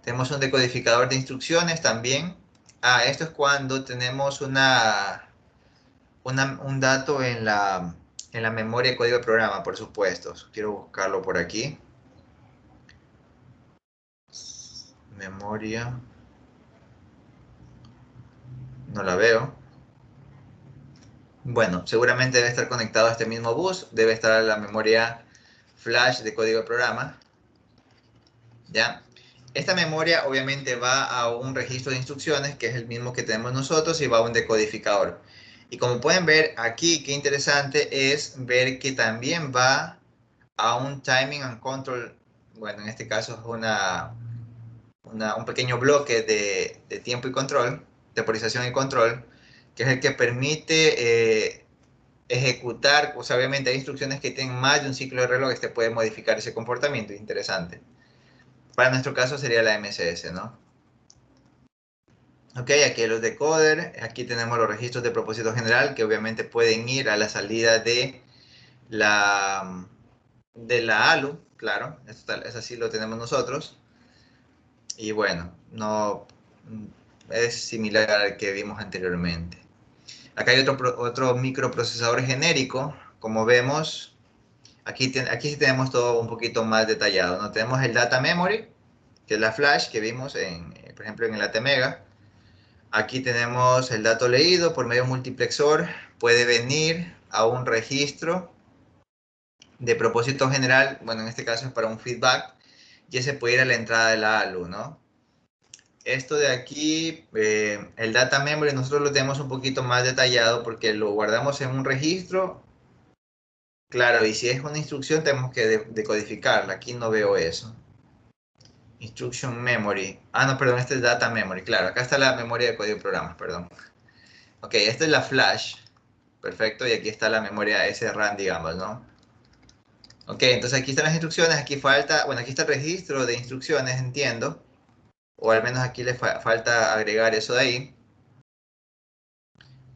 Tenemos un decodificador de instrucciones también. Esto es cuando tenemos un dato en la memoria de código de programa, por supuesto. Quiero buscarlo por aquí. Memoria. No la veo. Bueno, seguramente debe estar conectado a este mismo bus. Debe estar la memoria flash de código de programa. ¿Ya? Esta memoria obviamente va a un registro de instrucciones, que es el mismo que tenemos nosotros, y va a un decodificador. Y como pueden ver aquí, qué interesante es ver que también va a un timing and control. Bueno, en este caso es un pequeño bloque de tiempo y control, temporización y control, que es el que permite ejecutar. Pues obviamente hay instrucciones que tienen más de un ciclo de reloj, este puede modificar ese comportamiento. Interesante. Para nuestro caso sería la MCS, ¿no? Ok, aquí los decoders, aquí tenemos los registros de propósito general que obviamente pueden ir a la salida la, de la ALU, claro, eso sí lo tenemos nosotros. Y bueno, no es similar al que vimos anteriormente. Acá hay otro microprocesador genérico, como vemos, aquí sí tenemos todo un poquito más detallado, ¿no? Tenemos el data memory, que es la flash que vimos, por ejemplo, en el ATmega. Aquí tenemos el dato leído por medio de multiplexor, puede venir a un registro de propósito general, bueno, en este caso es para un feedback, y ese puede ir a la entrada de la ALU, ¿no? Esto de aquí, el data memory, nosotros lo tenemos un poquito más detallado porque lo guardamos en un registro, claro, y si es una instrucción tenemos que decodificarla, aquí no veo eso. Instruction memory, no, perdón, este es data memory, claro, acá está la memoria de código de programas, perdón. Ok, esta es la flash, perfecto, y aquí está la memoria SRAM, digamos, ¿no? Ok, entonces aquí están las instrucciones, aquí falta, bueno, aquí está el registro de instrucciones, entiendo, o al menos aquí le falta agregar eso de ahí,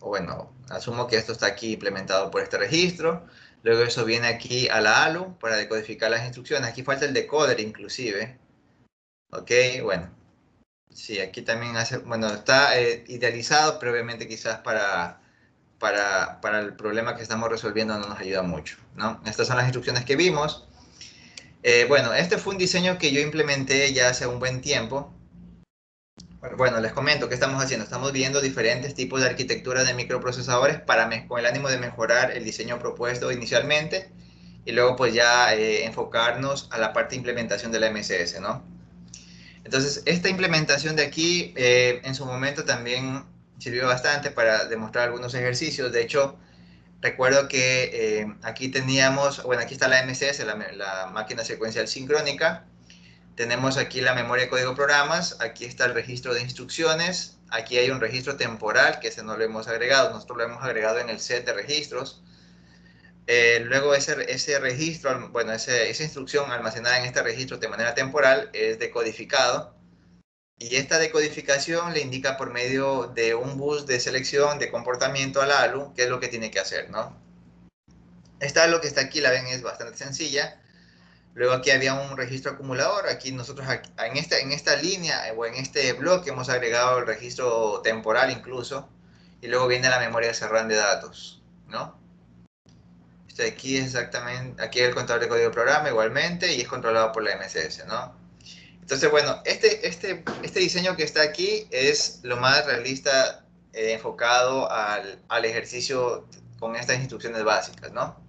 o bueno, asumo que esto está aquí implementado por este registro, luego eso viene aquí a la ALU para decodificar las instrucciones, aquí falta el decoder inclusive, ok, bueno, sí, aquí también hace, bueno, está idealizado, pero obviamente quizás para el problema que estamos resolviendo no nos ayuda mucho, ¿no? Estas son las instrucciones que vimos. Bueno, este fue un diseño que yo implementé ya hace un buen tiempo. Bueno, les comento qué estamos haciendo. Estamos viendo diferentes tipos de arquitecturas de microprocesadores con el ánimo de mejorar el diseño propuesto inicialmente y luego pues ya enfocarnos a la parte de implementación de la MCS, ¿no? Entonces, esta implementación de aquí en su momento también sirvió bastante para demostrar algunos ejercicios. De hecho, recuerdo que aquí teníamos, bueno, aquí está la MCS, la máquina secuencial sincrónica. Tenemos aquí la memoria de código programas, aquí está el registro de instrucciones, aquí hay un registro temporal que ese no lo hemos agregado, nosotros lo hemos agregado en el set de registros. Luego ese registro, bueno, esa instrucción almacenada en este registro de manera temporal es decodificado y esta decodificación le indica por medio de un bus de selección de comportamiento al ALU qué es lo que tiene que hacer, ¿no? Esta lo que está aquí, la ven, es bastante sencilla. Luego aquí había un registro acumulador. Aquí nosotros en esta línea o en este bloque hemos agregado el registro temporal incluso. Y luego viene la memoria SRAM de datos, ¿no? Este de aquí es exactamente, aquí el contador de código de programa igualmente y es controlado por la MCS, ¿no? Entonces, bueno, este diseño que está aquí es lo más realista enfocado al ejercicio con estas instrucciones básicas, ¿no?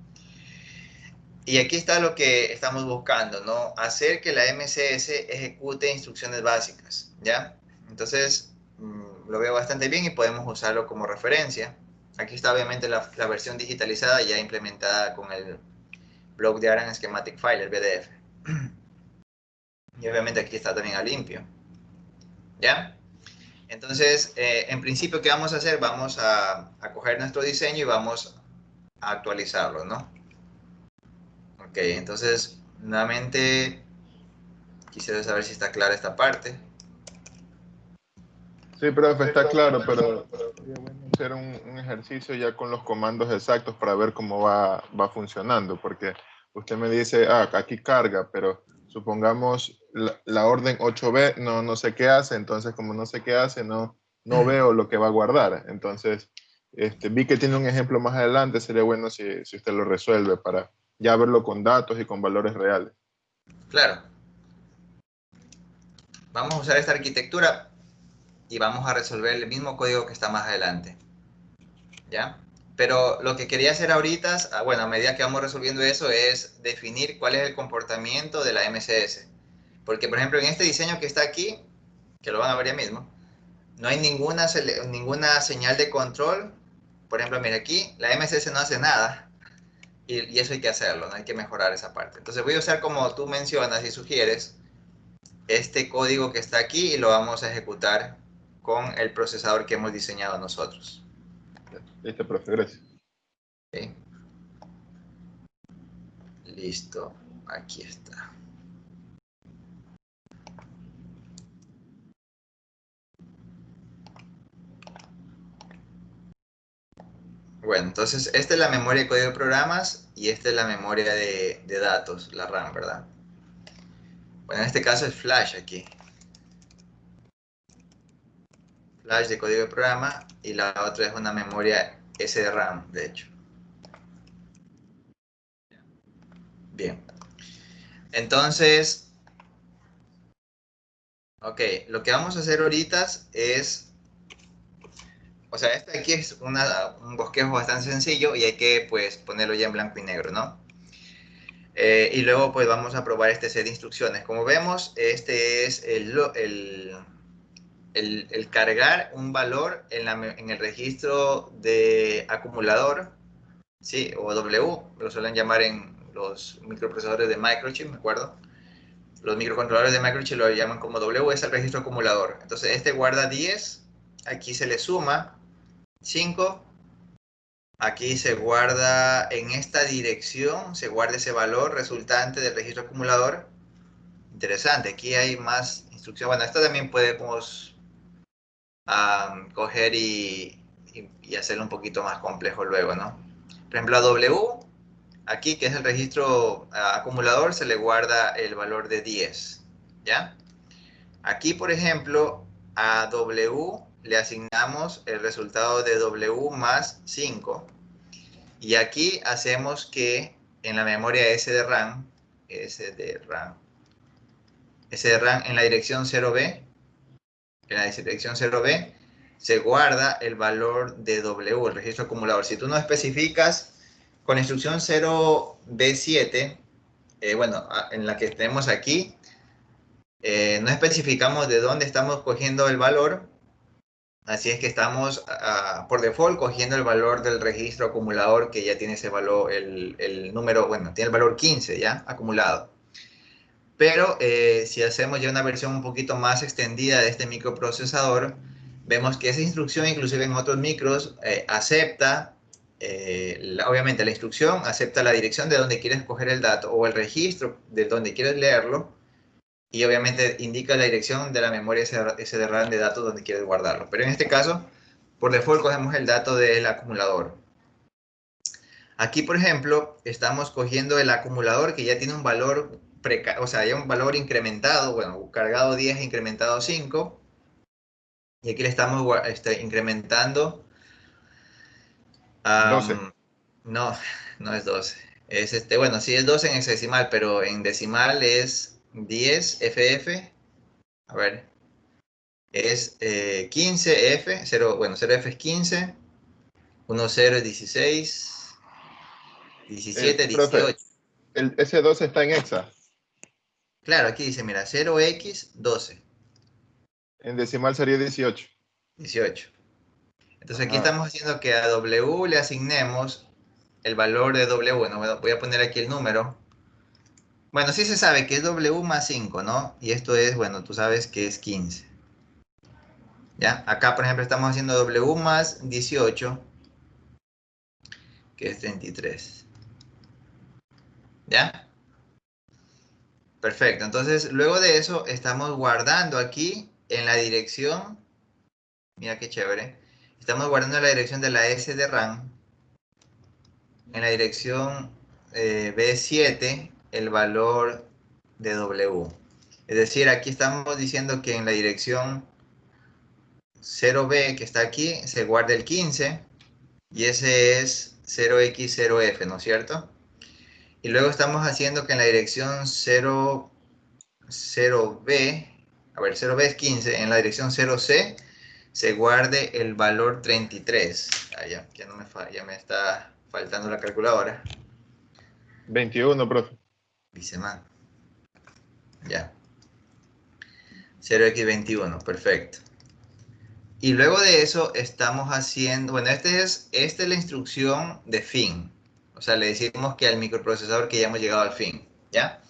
Y aquí está lo que estamos buscando, ¿no? Hacer que la MCS ejecute instrucciones básicas, ¿ya? Entonces, lo veo bastante bien y podemos usarlo como referencia. Aquí está obviamente la versión digitalizada ya implementada con el Block Diagram Schematic File, el BDF. Y obviamente aquí está también a limpio, ¿ya? Entonces, en principio, ¿qué vamos a hacer? Vamos a coger nuestro diseño y vamos a actualizarlo, ¿no? Ok, entonces, nuevamente, quisiera saber si está clara esta parte. Sí, profe, está claro, pero sería bueno hacer un ejercicio ya con los comandos exactos para ver cómo va funcionando, porque usted me dice, aquí carga, pero supongamos la orden 8B no sé qué hace, entonces como no sé qué hace, no veo lo que va a guardar. Entonces, vi que tiene un ejemplo más adelante, sería bueno si usted lo resuelve para ya verlo con datos y con valores reales. Claro, vamos a usar esta arquitectura y vamos a resolver el mismo código que está más adelante, ¿ya? Pero lo que quería hacer ahorita, bueno, a medida que vamos resolviendo eso, es definir cuál es el comportamiento de la MCS. Porque, por ejemplo, en este diseño que está aquí, que lo van a ver ya mismo, no hay ninguna señal de control. Por ejemplo, mira aquí, la MCS no hace nada y eso hay que hacerlo, ¿no? Hay que mejorar esa parte. Entonces voy a usar, como tú mencionas y sugieres, este código que está aquí y lo vamos a ejecutar con el procesador que hemos diseñado nosotros. Listo, profe, gracias. ¿Ok? Listo, aquí está. Bueno, entonces esta es la memoria de código de programas y esta es la memoria de datos, la RAM, ¿verdad? Bueno, en este caso es flash aquí. Flash de código de programa y la otra es una memoria SRAM, de hecho. Bien. Entonces, ok, lo que vamos a hacer ahorita es, o sea, este aquí es un bosquejo bastante sencillo y hay que pues ponerlo ya en blanco y negro, ¿no? Y luego pues vamos a probar este set de instrucciones. Como vemos, este es el cargar un valor en el registro de acumulador, ¿sí? O W, lo suelen llamar en los microprocesadores de Microchip, me acuerdo. Los microcontroladores de Microchip lo llaman como W, es el registro acumulador. Entonces este guarda 10, aquí se le suma 5, aquí se guarda en esta dirección, se guarda ese valor resultante del registro acumulador. Interesante, aquí hay más instrucción. Bueno, esto también podemos coger y hacerlo un poquito más complejo luego, ¿no? Por ejemplo, a W, aquí que es el registro acumulador, se le guarda el valor de 10, ¿ya? Aquí, por ejemplo, a W le asignamos el resultado de W más 5. Y aquí hacemos que en la memoria SDRAM, en la dirección 0B, en la dirección 0B, se guarda el valor de W, el registro acumulador. Si tú no especificas con la instrucción 0B7, bueno, en la que tenemos aquí, no especificamos de dónde estamos cogiendo el valor, así es que estamos por default cogiendo el valor del registro acumulador que ya tiene ese valor, el número, bueno, tiene el valor 15 ya acumulado. Pero si hacemos ya una versión un poquito más extendida de este microprocesador, vemos que esa instrucción, inclusive en otros micros, acepta, obviamente la instrucción acepta la dirección de donde quieres coger el dato o el registro de donde quieres leerlo, y obviamente indica la dirección de la memoria SDRAM de datos donde quieres guardarlo. Pero en este caso, por default cogemos el dato del acumulador. Aquí, por ejemplo, estamos cogiendo el acumulador que ya tiene un valor, o sea, ya un valor incrementado, bueno, cargado 10, incrementado 5. Y aquí le estamos incrementando. 12. No, no es 12. Bueno, sí es 12 en hexadecimal, pero en decimal es 10 FF. A ver, es 15F, 0, bueno, 0F es 15, 10 es 16, 17, Profe, 18. ese 12 está en hexa. Claro, aquí dice, mira, 0X, 12, En decimal sería 18. 18. Entonces aquí Ajá. estamos haciendo que a W le asignemos el valor de W. Bueno, voy a poner aquí el número. Bueno, sí se sabe que es W más 5, ¿no? Y esto es, bueno, tú sabes que es 15. ¿Ya? Acá, por ejemplo, estamos haciendo W más 18, que es 33. ¿Ya? Perfecto. Entonces, luego de eso, estamos guardando aquí en la dirección. Mira qué chévere. Estamos guardando en la dirección de la S de RAM. En la dirección B7, el valor de W. Es decir, aquí estamos diciendo que en la dirección 0B, que está aquí, se guarda el 15. Y ese es 0x0f, ¿no es cierto? Y luego estamos haciendo que en la dirección 0b, a ver, 0b es 15, en la dirección 0c se guarde el valor 33. Ah, ya no me ya me está faltando la calculadora. 21, profe. Dice man. Ya. 0x21, perfecto. Y luego de eso estamos haciendo, bueno, esta es la instrucción de fin. O sea, le decimos que al microprocesador que ya hemos llegado al fin, ¿ya?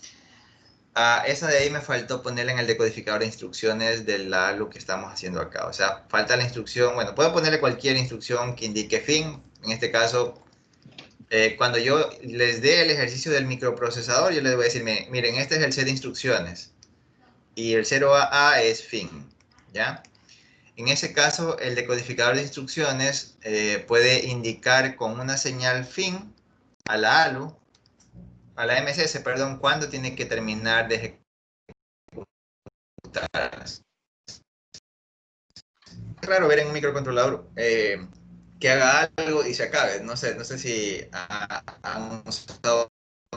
Esa de ahí me faltó ponerla en el decodificador de instrucciones de lo que estamos haciendo acá. O sea, falta la instrucción, bueno, puedo ponerle cualquier instrucción que indique fin. En este caso, cuando yo les dé el ejercicio del microprocesador, yo les voy a decir, miren, este es el set de instrucciones y el 0A es fin, ¿ya? En ese caso, el decodificador de instrucciones puede indicar con una señal fin a la ALU, a la MSS, perdón, cuándo tiene que terminar de ejecutar. Es raro ver en un microcontrolador que haga algo y se acabe. No sé si han usado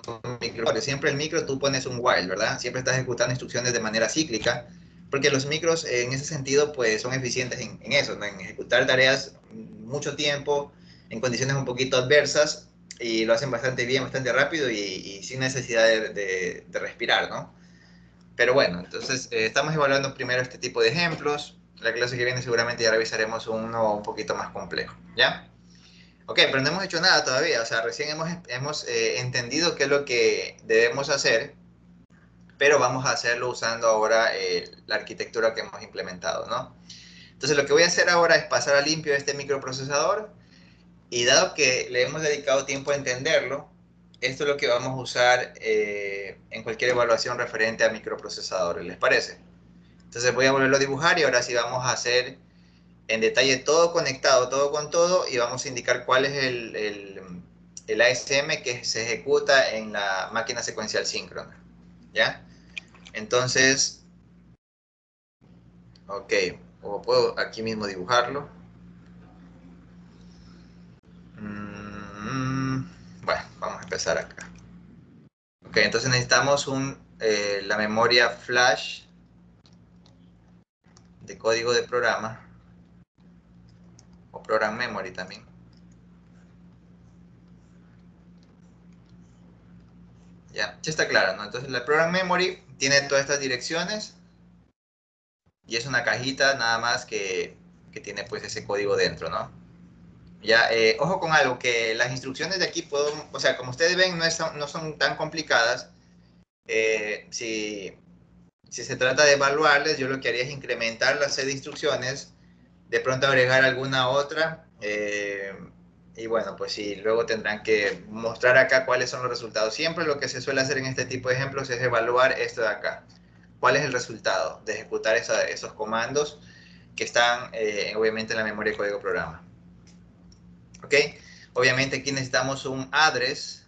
un micro. Siempre el micro tú pones un while, ¿verdad? Siempre estás ejecutando instrucciones de manera cíclica, porque los micros en ese sentido pues son eficientes en eso, ¿no? En ejecutar tareas mucho tiempo, en condiciones un poquito adversas, y lo hacen bastante bien, bastante rápido y sin necesidad de respirar, ¿no? Pero bueno, entonces estamos evaluando primero este tipo de ejemplos. La clase que viene seguramente ya revisaremos uno un poquito más complejo, ¿ya? Ok, pero no hemos hecho nada todavía, o sea, recién hemos entendido qué es lo que debemos hacer, pero vamos a hacerlo usando ahora la arquitectura que hemos implementado, ¿no? Entonces lo que voy a hacer ahora es pasar a limpio este microprocesador, y dado que le hemos dedicado tiempo a entenderlo, esto es lo que vamos a usar en cualquier evaluación referente a microprocesadores, ¿les parece? Entonces voy a volverlo a dibujar y ahora sí vamos a hacer en detalle todo conectado, todo con todo, y vamos a indicar cuál es el ASM que se ejecuta en la máquina secuencial síncrona, ¿ya? Entonces, ok, o puedo aquí mismo dibujarlo. Bueno, vamos a empezar acá. Ok, entonces necesitamos la memoria flash de código de programa, o program memory también. Ya, sí está claro, ¿no? Entonces la program memory tiene todas estas direcciones y es una cajita nada más que tiene pues ese código dentro, ¿no? Ya, ojo con algo, que las instrucciones de aquí puedo, o sea, como ustedes ven, no son tan complicadas. Si se trata de evaluarles, yo lo que haría es incrementar la serie de instrucciones, de pronto agregar alguna otra, y bueno, pues sí, luego tendrán que mostrar acá cuáles son los resultados. Siempre lo que se suele hacer en este tipo de ejemplos es evaluar esto de acá. ¿Cuál es el resultado de ejecutar esos comandos que están obviamente en la memoria de código programa? ¿Ok? Obviamente aquí necesitamos un address,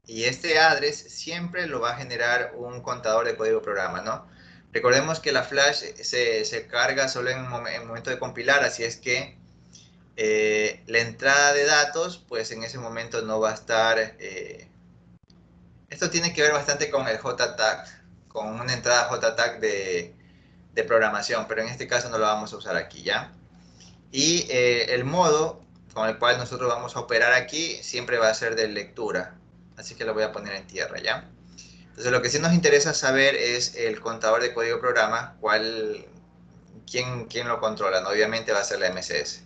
y este address siempre lo va a generar un contador de código programa, ¿no? Recordemos que la flash se carga solo en el momento de compilar, así es que la entrada de datos, pues en ese momento no va a estar. Esto tiene que ver bastante con el JTAG, con una entrada JTAG de programación, pero en este caso no lo vamos a usar aquí, ¿ya? Y el modo con el cual nosotros vamos a operar aquí siempre va a ser de lectura, así que lo voy a poner en tierra, ¿ya? Entonces lo que sí nos interesa saber es el contador de código programa, quién lo controla, ¿no? Obviamente va a ser la MSS.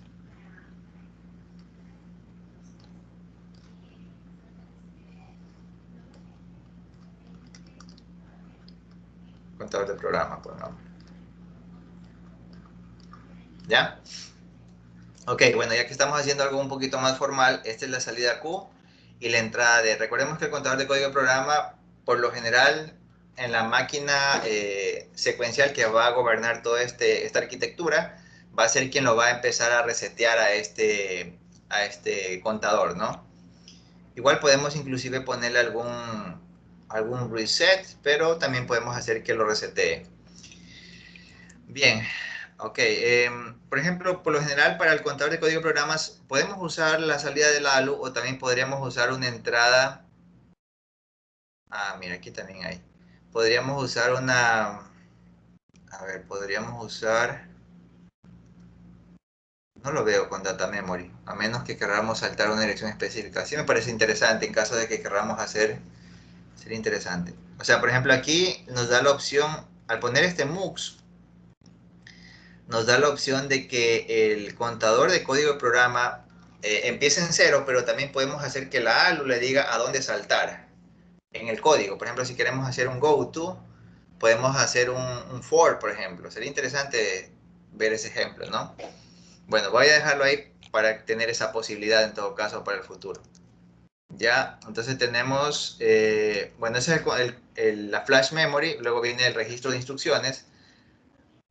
Contador de programa, pues no. ¿Ya? Ok, bueno, ya que estamos haciendo algo un poquito más formal, esta es la salida Q y la entrada D. Recordemos que el contador de código de programa, por lo general, en la máquina secuencial que va a gobernar toda esta arquitectura, va a ser quien lo va a empezar a resetear a este contador, ¿no? Igual podemos inclusive ponerle algún reset, pero también podemos hacer que lo resetee. Bien, ok. Por ejemplo, por lo general para el contador de código de programas podemos usar la salida del ALU o también podríamos usar una entrada. Ah, mira, aquí también hay. Podríamos usar una. A ver, podríamos usar. No lo veo con data memory, a menos que queramos saltar una dirección específica. Sí me parece interesante en caso de que queramos hacer. Sería interesante. O sea, por ejemplo, aquí nos da la opción, al poner este MUX, nos da la opción de que el contador de código de programa empiece en cero, pero también podemos hacer que la ALU le diga a dónde saltar en el código. Por ejemplo, si queremos hacer un goto, podemos hacer un for, por ejemplo. Sería interesante ver ese ejemplo, ¿no? Bueno, voy a dejarlo ahí para tener esa posibilidad en todo caso para el futuro. Ya, entonces tenemos, bueno, esa es la flash memory, luego viene el registro de instrucciones.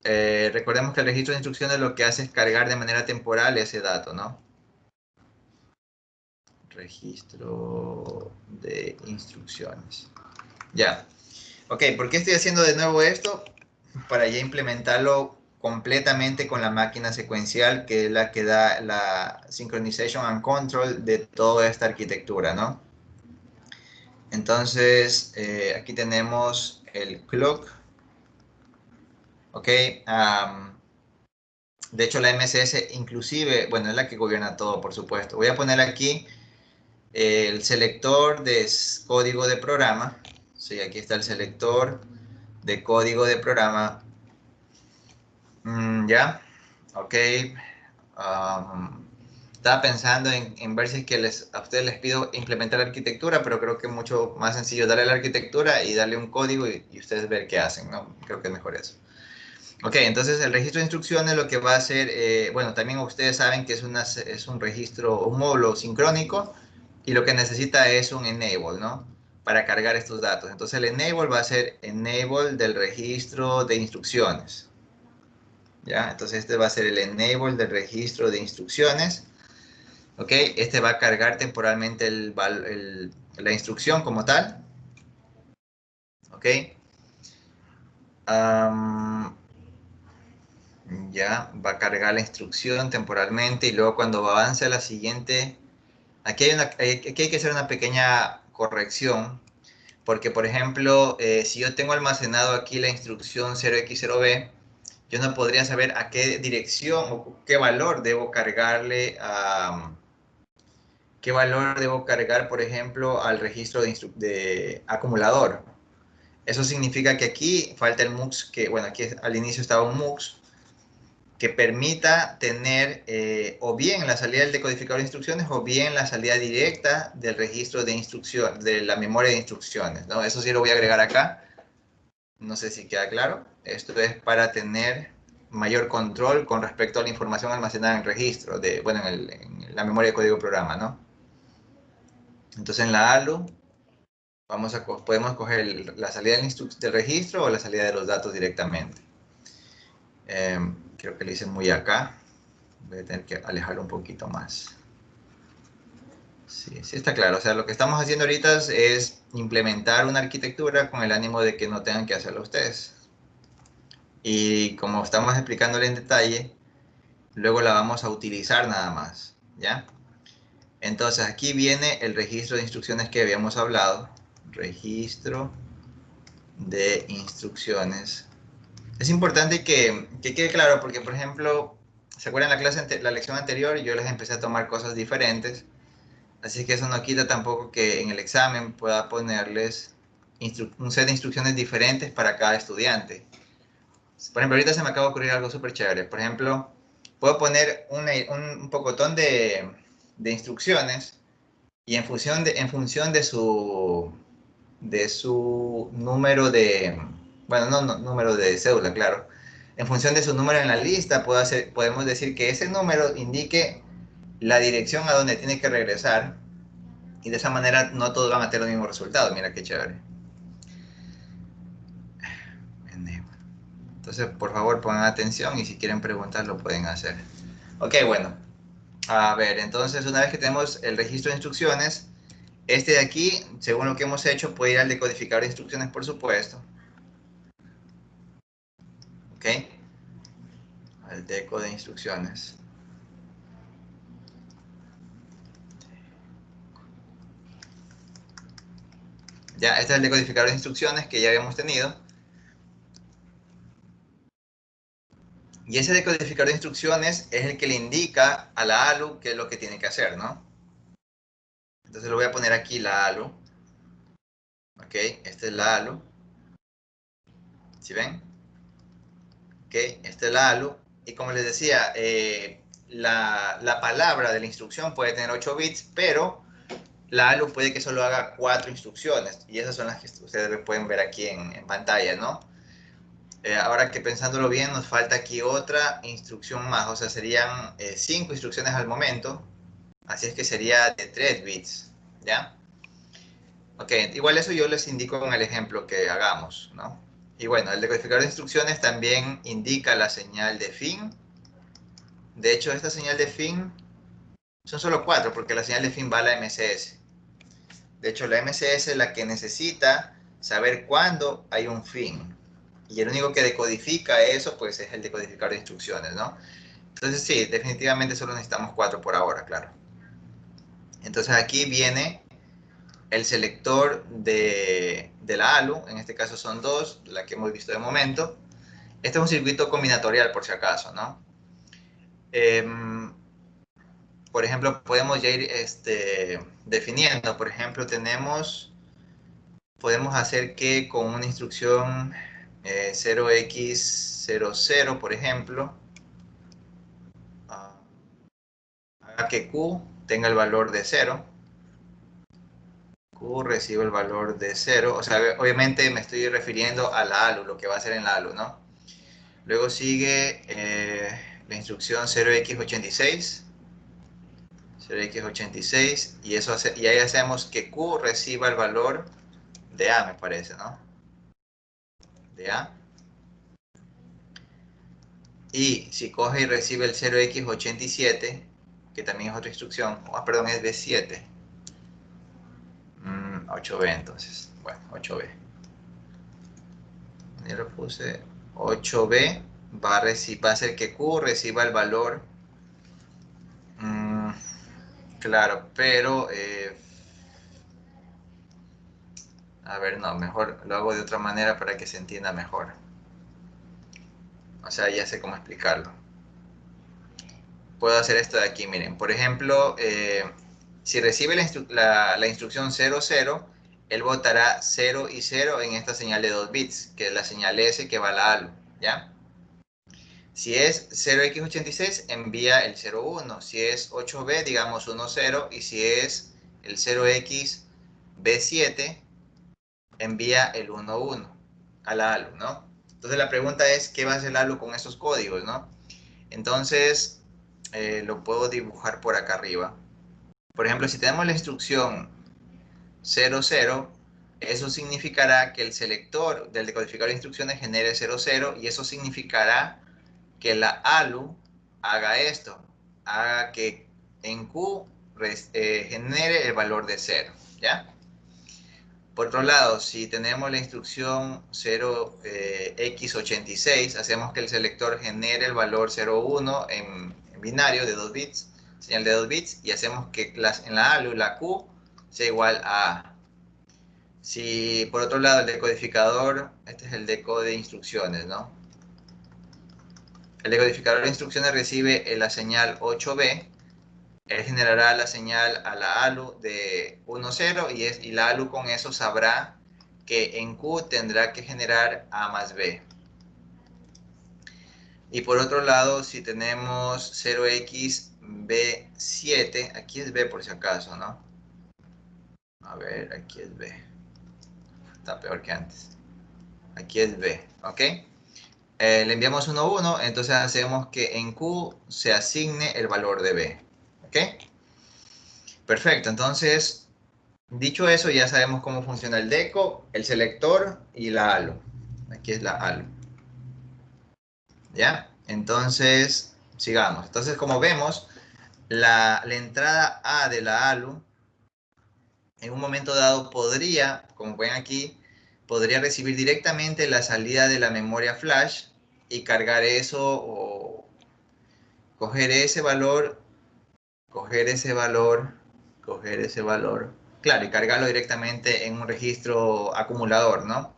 Recordemos que el registro de instrucciones lo que hace es cargar de manera temporal ese dato, ¿no? Registro de instrucciones. Ya. Ok, ¿por qué estoy haciendo de nuevo esto? Para ya implementarlo completamente con la máquina secuencial, que es la que da la synchronization and control de toda esta arquitectura, ¿no? Entonces, aquí tenemos el clock. Ok. De hecho, la MSS inclusive, bueno, es la que gobierna todo, por supuesto. Voy a poner aquí el selector de código de programa. Sí, aquí está el selector de código de programa. Ya, ok. Estaba pensando en ver si es que a ustedes les pido implementar la arquitectura, pero creo que es mucho más sencillo darle la arquitectura y darle un código y ustedes ver qué hacen, ¿no? Creo que es mejor eso. Ok, entonces el registro de instrucciones lo que va a hacer, bueno, también ustedes saben que es un registro, un módulo sincrónico y lo que necesita es un enable, ¿no? Para cargar estos datos. Entonces el enable va a ser enable del registro de instrucciones. ¿Ya? Entonces este va a ser el enable del registro de instrucciones. ¿Ok? Este va a cargar temporalmente la instrucción como tal. ¿Ok? Ya va a cargar la instrucción temporalmente y luego cuando avance a la siguiente, aquí hay que hacer una pequeña corrección, porque por ejemplo, si yo tengo almacenado aquí la instrucción 0x0b, yo no podría saber a qué dirección o qué valor debo cargarle qué valor debo cargar, por ejemplo, al registro de acumulador. Eso significa que aquí falta el MUX, que bueno, aquí al inicio estaba un MUX, que permita tener o bien la salida del decodificador de instrucciones o bien la salida directa del registro de instrucción, de la memoria de instrucciones, ¿no? Eso sí lo voy a agregar acá. No sé si queda claro. Esto es para tener mayor control con respecto a la información almacenada en el registro, bueno, en la memoria de código programa, ¿no? Entonces en la ALU podemos coger la salida del registro o la salida de los datos directamente. Creo que lo hice muy acá. Voy a tener que alejarlo un poquito más. Sí, sí está claro. O sea, lo que estamos haciendo ahorita es implementar una arquitectura con el ánimo de que no tengan que hacerlo ustedes. Y como estamos explicándole en detalle, luego la vamos a utilizar nada más, ¿ya? Entonces aquí viene el registro de instrucciones que habíamos hablado. Registro de instrucciones. Es importante que quede claro porque, por ejemplo, ¿se acuerdan la lección anterior? Yo les empecé a tomar cosas diferentes. Así que eso no quita tampoco que en el examen pueda ponerles un set de instrucciones diferentes para cada estudiante. Por ejemplo, ahorita se me acaba de ocurrir algo súper chévere. Por ejemplo, puedo poner un pocotón de instrucciones y en función de su número de, bueno, no número de cédula, claro, en función de su número en la lista, podemos decir que ese número indique la dirección a donde tiene que regresar. Y de esa manera no todos van a tener los mismos resultados. Mira qué chévere. Entonces, por favor, pongan atención y si quieren preguntar lo pueden hacer. Ok, bueno. A ver, entonces una vez que tenemos el registro de instrucciones, este de aquí, según lo que hemos hecho, puede ir al decodificador de instrucciones, por supuesto. Ok. Al deco de instrucciones. Ya, este es el decodificador de instrucciones que ya habíamos tenido. Y ese decodificador de instrucciones es el que le indica a la ALU qué es lo que tiene que hacer, ¿no? Entonces lo voy a poner aquí la ALU. Ok, esta es la ALU. ¿Sí ven? Ok, esta es la ALU. Y como les decía, la palabra de la instrucción puede tener 8 bits, pero la ALU puede que solo haga 4 instrucciones. Y esas son las que ustedes pueden ver aquí en pantalla, ¿no? Ahora que pensándolo bien, nos falta aquí otra instrucción más. O sea, serían 5 instrucciones al momento. Así es que sería de 3 bits, ¿ya? Ok, igual eso yo les indico con el ejemplo que hagamos, ¿no? Y bueno, el decodificador de instrucciones también indica la señal de fin. De hecho, esta señal de fin son solo 4 porque la señal de fin va a la MCS. De hecho, la MCS es la que necesita saber cuándo hay un fin. Y el único que decodifica eso, pues es el decodificador de instrucciones, ¿no? Entonces sí, definitivamente solo necesitamos 4 por ahora, claro. Entonces aquí viene el selector de la ALU, en este caso son 2, la que hemos visto de momento. Este es un circuito combinatorial por si acaso, ¿no? Por ejemplo, podemos ya ir definiendo, por ejemplo, podemos hacer que con una instrucción 0x00, por ejemplo, haga que Q tenga el valor de 0. Q recibe el valor de 0. O sea, obviamente me estoy refiriendo a la ALU, lo que va a hacer en la ALU, ¿no? Luego sigue la instrucción 0x86. 0x86. Y ahí hacemos que Q reciba el valor de A, me parece, ¿no? De A. Y si coge y recibe el 0x87, que también es otra instrucción, perdón, es B7. 8B entonces. Bueno, 8B. Ya lo puse. 8B va a hacer que Q reciba el valor. Claro, pero a ver, no, mejor lo hago de otra manera para que se entienda mejor. O sea, ya sé cómo explicarlo. Puedo hacer esto de aquí, miren. Por ejemplo, si recibe la instrucción 00, él votará 0 y 0 en esta señal de 2 bits, que es la señal S que va a la ALU, ¿ya? Si es 0x86, envía el 01. Si es 8b, digamos 10. Y si es el 0xb7, envía el 11 a la ALU, ¿no? Entonces la pregunta es, ¿qué va a hacer la ALU con esos códigos, no? Entonces, lo puedo dibujar por acá arriba. Por ejemplo, si tenemos la instrucción 00, eso significará que el selector del decodificador de instrucciones genere 00 y eso significará que la ALU haga esto, haga que en Q genere el valor de 0, ¿ya? Por otro lado, si tenemos la instrucción 0x86, hacemos que el selector genere el valor 01 en binario de 2 bits, señal de 2 bits, y hacemos que en la ALU la Q sea igual a A. Si por otro lado el decodificador, este es el deco de instrucciones, ¿no? El decodificador de instrucciones recibe la señal 8B, él generará la señal a la ALU de 10 y la ALU con eso sabrá que en Q tendrá que generar A más B. Y por otro lado, si tenemos 0xB7, aquí es B por si acaso, ¿no? A ver, aquí es B. Está peor que antes. Aquí es B, ¿ok? le enviamos 1, 1, entonces hacemos que en Q se asigne el valor de B. ¿Ok? Perfecto, entonces, dicho eso, ya sabemos cómo funciona el deco, el selector y la halo. Aquí es la halo. ¿Ya? Entonces, sigamos. Entonces, como vemos, la entrada A de la halo, en un momento dado podría, como ven aquí, podría recibir directamente la salida de la memoria flash y cargar eso o coger ese valor, coger ese valor, coger ese valor, claro, y cargarlo directamente en un registro acumulador, ¿no?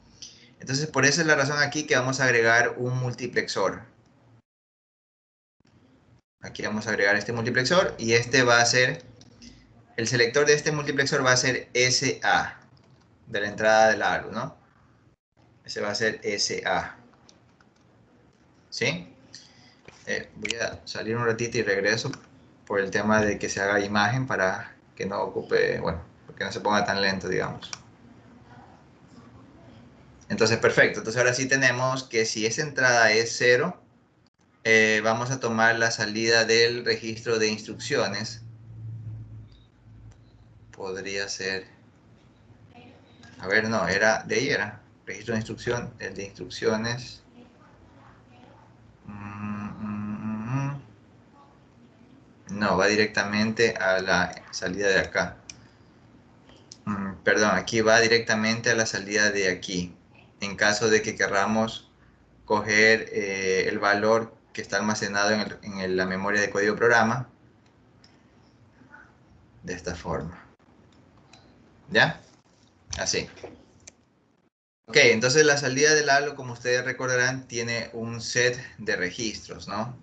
Entonces, por eso es la razón aquí que vamos a agregar un multiplexor. Aquí vamos a agregar este multiplexor y este va a ser, el selector de este multiplexor va a ser SA, de la entrada del ALU, ¿no? Ese va a ser SA, ¿sí? Voy a salir un ratito y regreso por el tema de que se haga imagen para que no ocupe, bueno, que no se ponga tan lento, digamos. Entonces, perfecto. Entonces, ahora sí tenemos que si esa entrada es 0, vamos a tomar la salida del registro de instrucciones. Podría ser, a ver, no, era, de ahí era, registro de instrucción, el de instrucciones. No, va directamente a la salida de acá. Perdón, aquí va directamente a la salida de aquí. En caso de que queramos coger el valor que está almacenado en la memoria de código programa, de esta forma. ¿Ya? Así. Ok, entonces la salida del halo, como ustedes recordarán, tiene un set de registros, ¿no?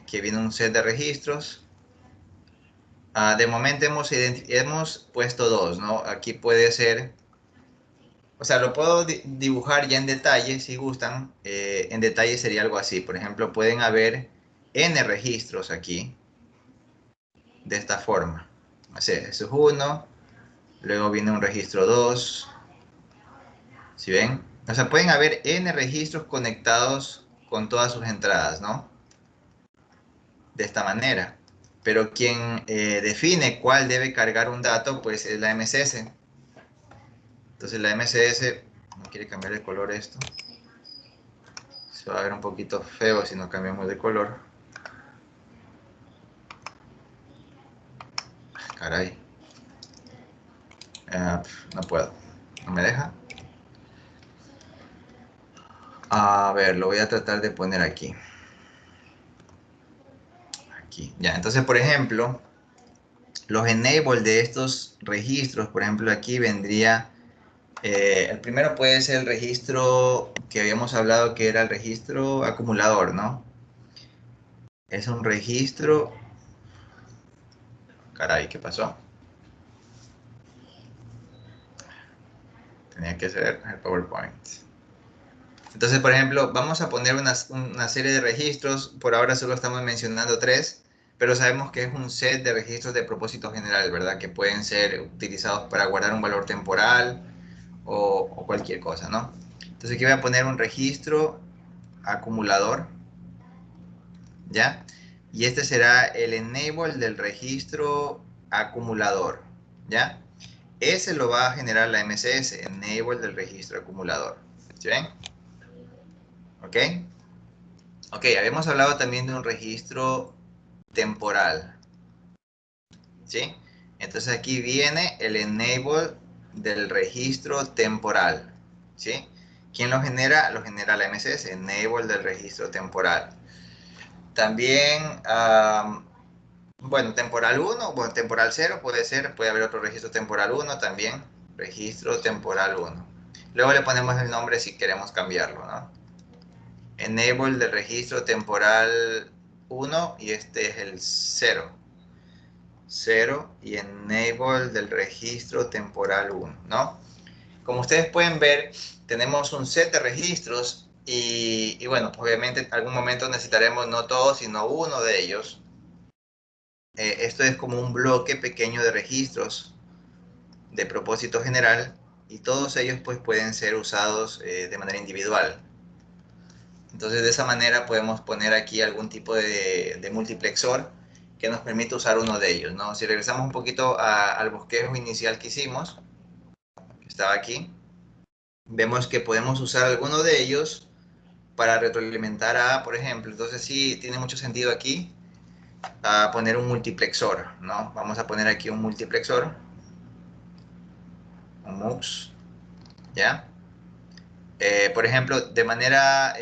Aquí viene un set de registros. De momento hemos puesto dos, ¿no? Aquí puede ser, o sea, lo puedo dibujar ya en detalle si gustan. En detalle sería algo así. Por ejemplo, pueden haber n registros aquí, de esta forma. Así, eso es uno, luego viene un registro 2. ¿Sí ven? O sea, pueden haber n registros conectados con todas sus entradas, ¿no? De esta manera. Pero quien define cuál debe cargar un dato, pues es la MCS. Entonces la MCS, no quiere cambiar el color esto. Se va a ver un poquito feo si no cambiamos de color. Caray. No puedo. No me deja. A ver, lo voy a tratar de poner aquí. Aquí. Ya, entonces, por ejemplo, los enable de estos registros, por ejemplo, aquí vendría... el primero puede ser el registro que habíamos hablado que era el registro acumulador, ¿no? Es un registro... Caray, ¿qué pasó? Tenía que ser el PowerPoint. Entonces, por ejemplo, vamos a poner una serie de registros. Por ahora solo estamos mencionando 3, pero sabemos que es un set de registros de propósito general, ¿verdad? Que pueden ser utilizados para guardar un valor temporal o cualquier cosa, ¿no? Entonces aquí voy a poner un registro acumulador, ¿ya? Y este será el enable del registro acumulador, ¿ya? Ese lo va a generar la MCS, enable del registro acumulador. ¿Sí ven? ¿Ok? Ok, habíamos hablado también de un registro temporal, ¿sí? Entonces aquí viene el enable del registro temporal, ¿sí? ¿Quién lo genera? Lo genera la MCS, enable del registro temporal. También, bueno, temporal 1, bueno, temporal 0 puede ser, puede haber otro registro temporal 1 también, registro temporal 1. Luego le ponemos el nombre si queremos cambiarlo, ¿no? Enable del registro temporal 1 y este es el 0. 0 y enable del registro temporal 1, ¿no? Como ustedes pueden ver, tenemos un set de registros y bueno, obviamente en algún momento necesitaremos no todos, sino uno de ellos. Esto es como un bloque pequeño de registros de propósito general y todos ellos pues pueden ser usados de manera individual. Entonces, de esa manera podemos poner aquí algún tipo de multiplexor que nos permite usar uno de ellos, ¿no? Si regresamos un poquito al bosquejo inicial que hicimos, que estaba aquí, vemos que podemos usar alguno de ellos para retroalimentar a, por ejemplo. Entonces, sí, tiene mucho sentido aquí poner un multiplexor, ¿no? Vamos a poner aquí un multiplexor, un MUX, ¿ya? Por ejemplo, de manera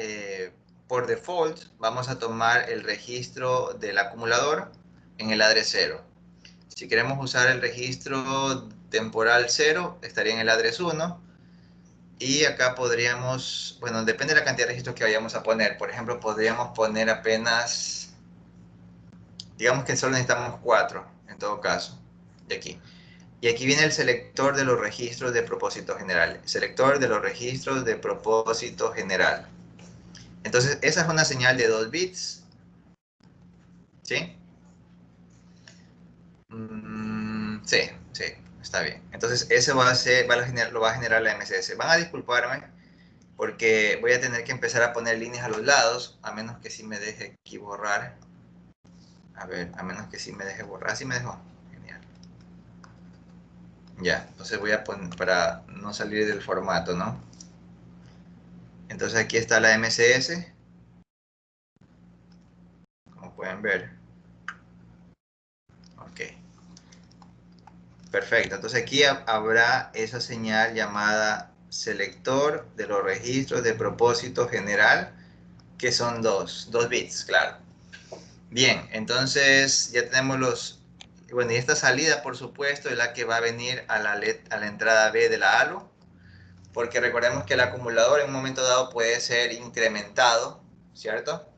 por default, vamos a tomar el registro del acumulador en el address 0. Si queremos usar el registro temporal 0, estaría en el address 1. Y acá podríamos, bueno, depende de la cantidad de registros que vayamos a poner. Por ejemplo, podríamos poner apenas, digamos que solo necesitamos 4, en todo caso, de aquí. Y aquí viene el selector de los registros de propósito general. Selector de los registros de propósito general. Entonces, esa es una señal de 2 bits. ¿Sí? Sí, sí, está bien. Entonces, ese va a ser, lo va a generar la MSS. Van a disculparme porque voy a tener que empezar a poner líneas a los lados, a menos que sí me deje aquí borrar. A ver, a menos que sí me deje borrar. Sí me dejó. Genial. Ya, entonces voy a poner para no salir del formato, ¿no? Entonces aquí está la MSS, como pueden ver. Ok, perfecto. Entonces aquí habrá esa señal llamada selector de los registros de propósito general, que son 2 bits, claro. Bien, entonces ya tenemos los... Bueno, y esta salida, por supuesto, es la que va a venir a la entrada B de la ALU, porque recordemos que el acumulador en un momento dado puede ser incrementado, ¿cierto?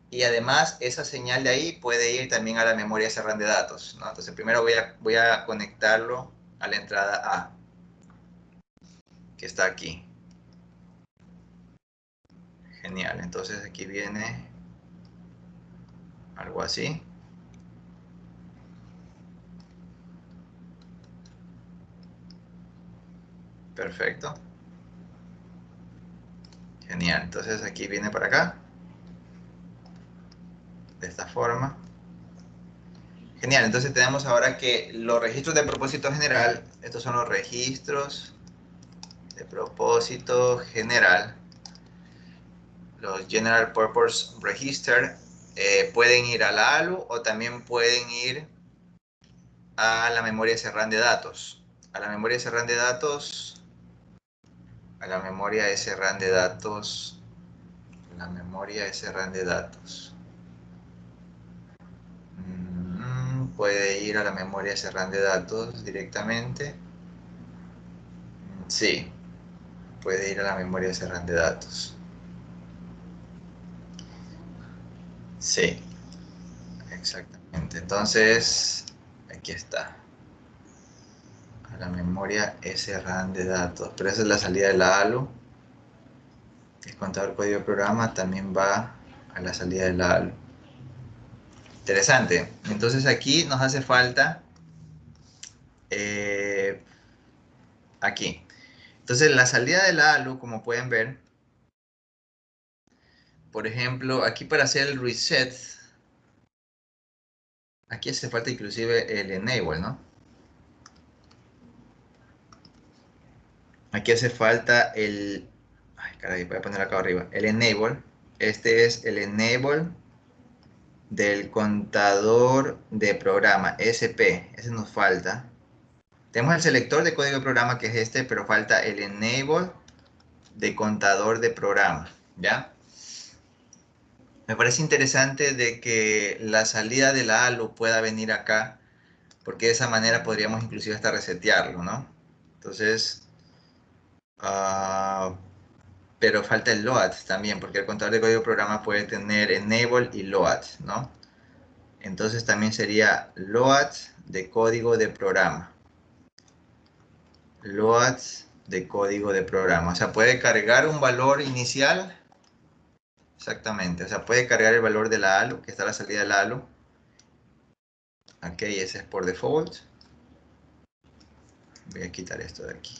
Y además esa señal de ahí puede ir también a la memoria SRAM de datos, ¿no? Entonces primero voy a conectarlo a la entrada A, que está aquí. Genial, entonces aquí viene algo así. Perfecto. Genial, entonces aquí viene para acá. De esta forma. Genial, entonces tenemos ahora que los registros de propósito general, estos son los registros de propósito general, los General Purpose Register, pueden ir a la ALU o también pueden ir a la memoria SRAM de datos. A la memoria SRAM de datos, a la memoria SRAM de datos, la memoria SRAM de datos. Puede ir a la memoria SRAM de datos directamente. Sí, puede ir a la memoria SRAM de datos. Sí, exactamente. Entonces, aquí está. A la memoria SRAM de datos. Pero esa es la salida de la ALU. El contador código de programa también va a la salida de la ALU. Interesante. Entonces aquí nos hace falta aquí. Entonces la salida de la ALU, como pueden ver, por ejemplo, aquí para hacer el reset, aquí hace falta inclusive el enable, ¿no? Aquí hace falta el... Ay, caray, voy a poner acá arriba. El enable. Este es el enable del contador de programa, SP. Ese nos falta. Tenemos el selector de código de programa, que es este, pero falta el enable de contador de programa, ¿ya? Me parece interesante de que la salida de la ALU pueda venir acá, porque de esa manera podríamos inclusive hasta resetearlo, ¿no? Entonces, pero falta el load también, porque el contador de código de programa puede tener enable y load, ¿no? Entonces también sería load de código de programa. Load de código de programa. O sea, puede cargar un valor inicial. Exactamente. O sea, puede cargar el valor de la ALU, que está a la salida de la ALU. Ok, ese es por default. Voy a quitar esto de aquí.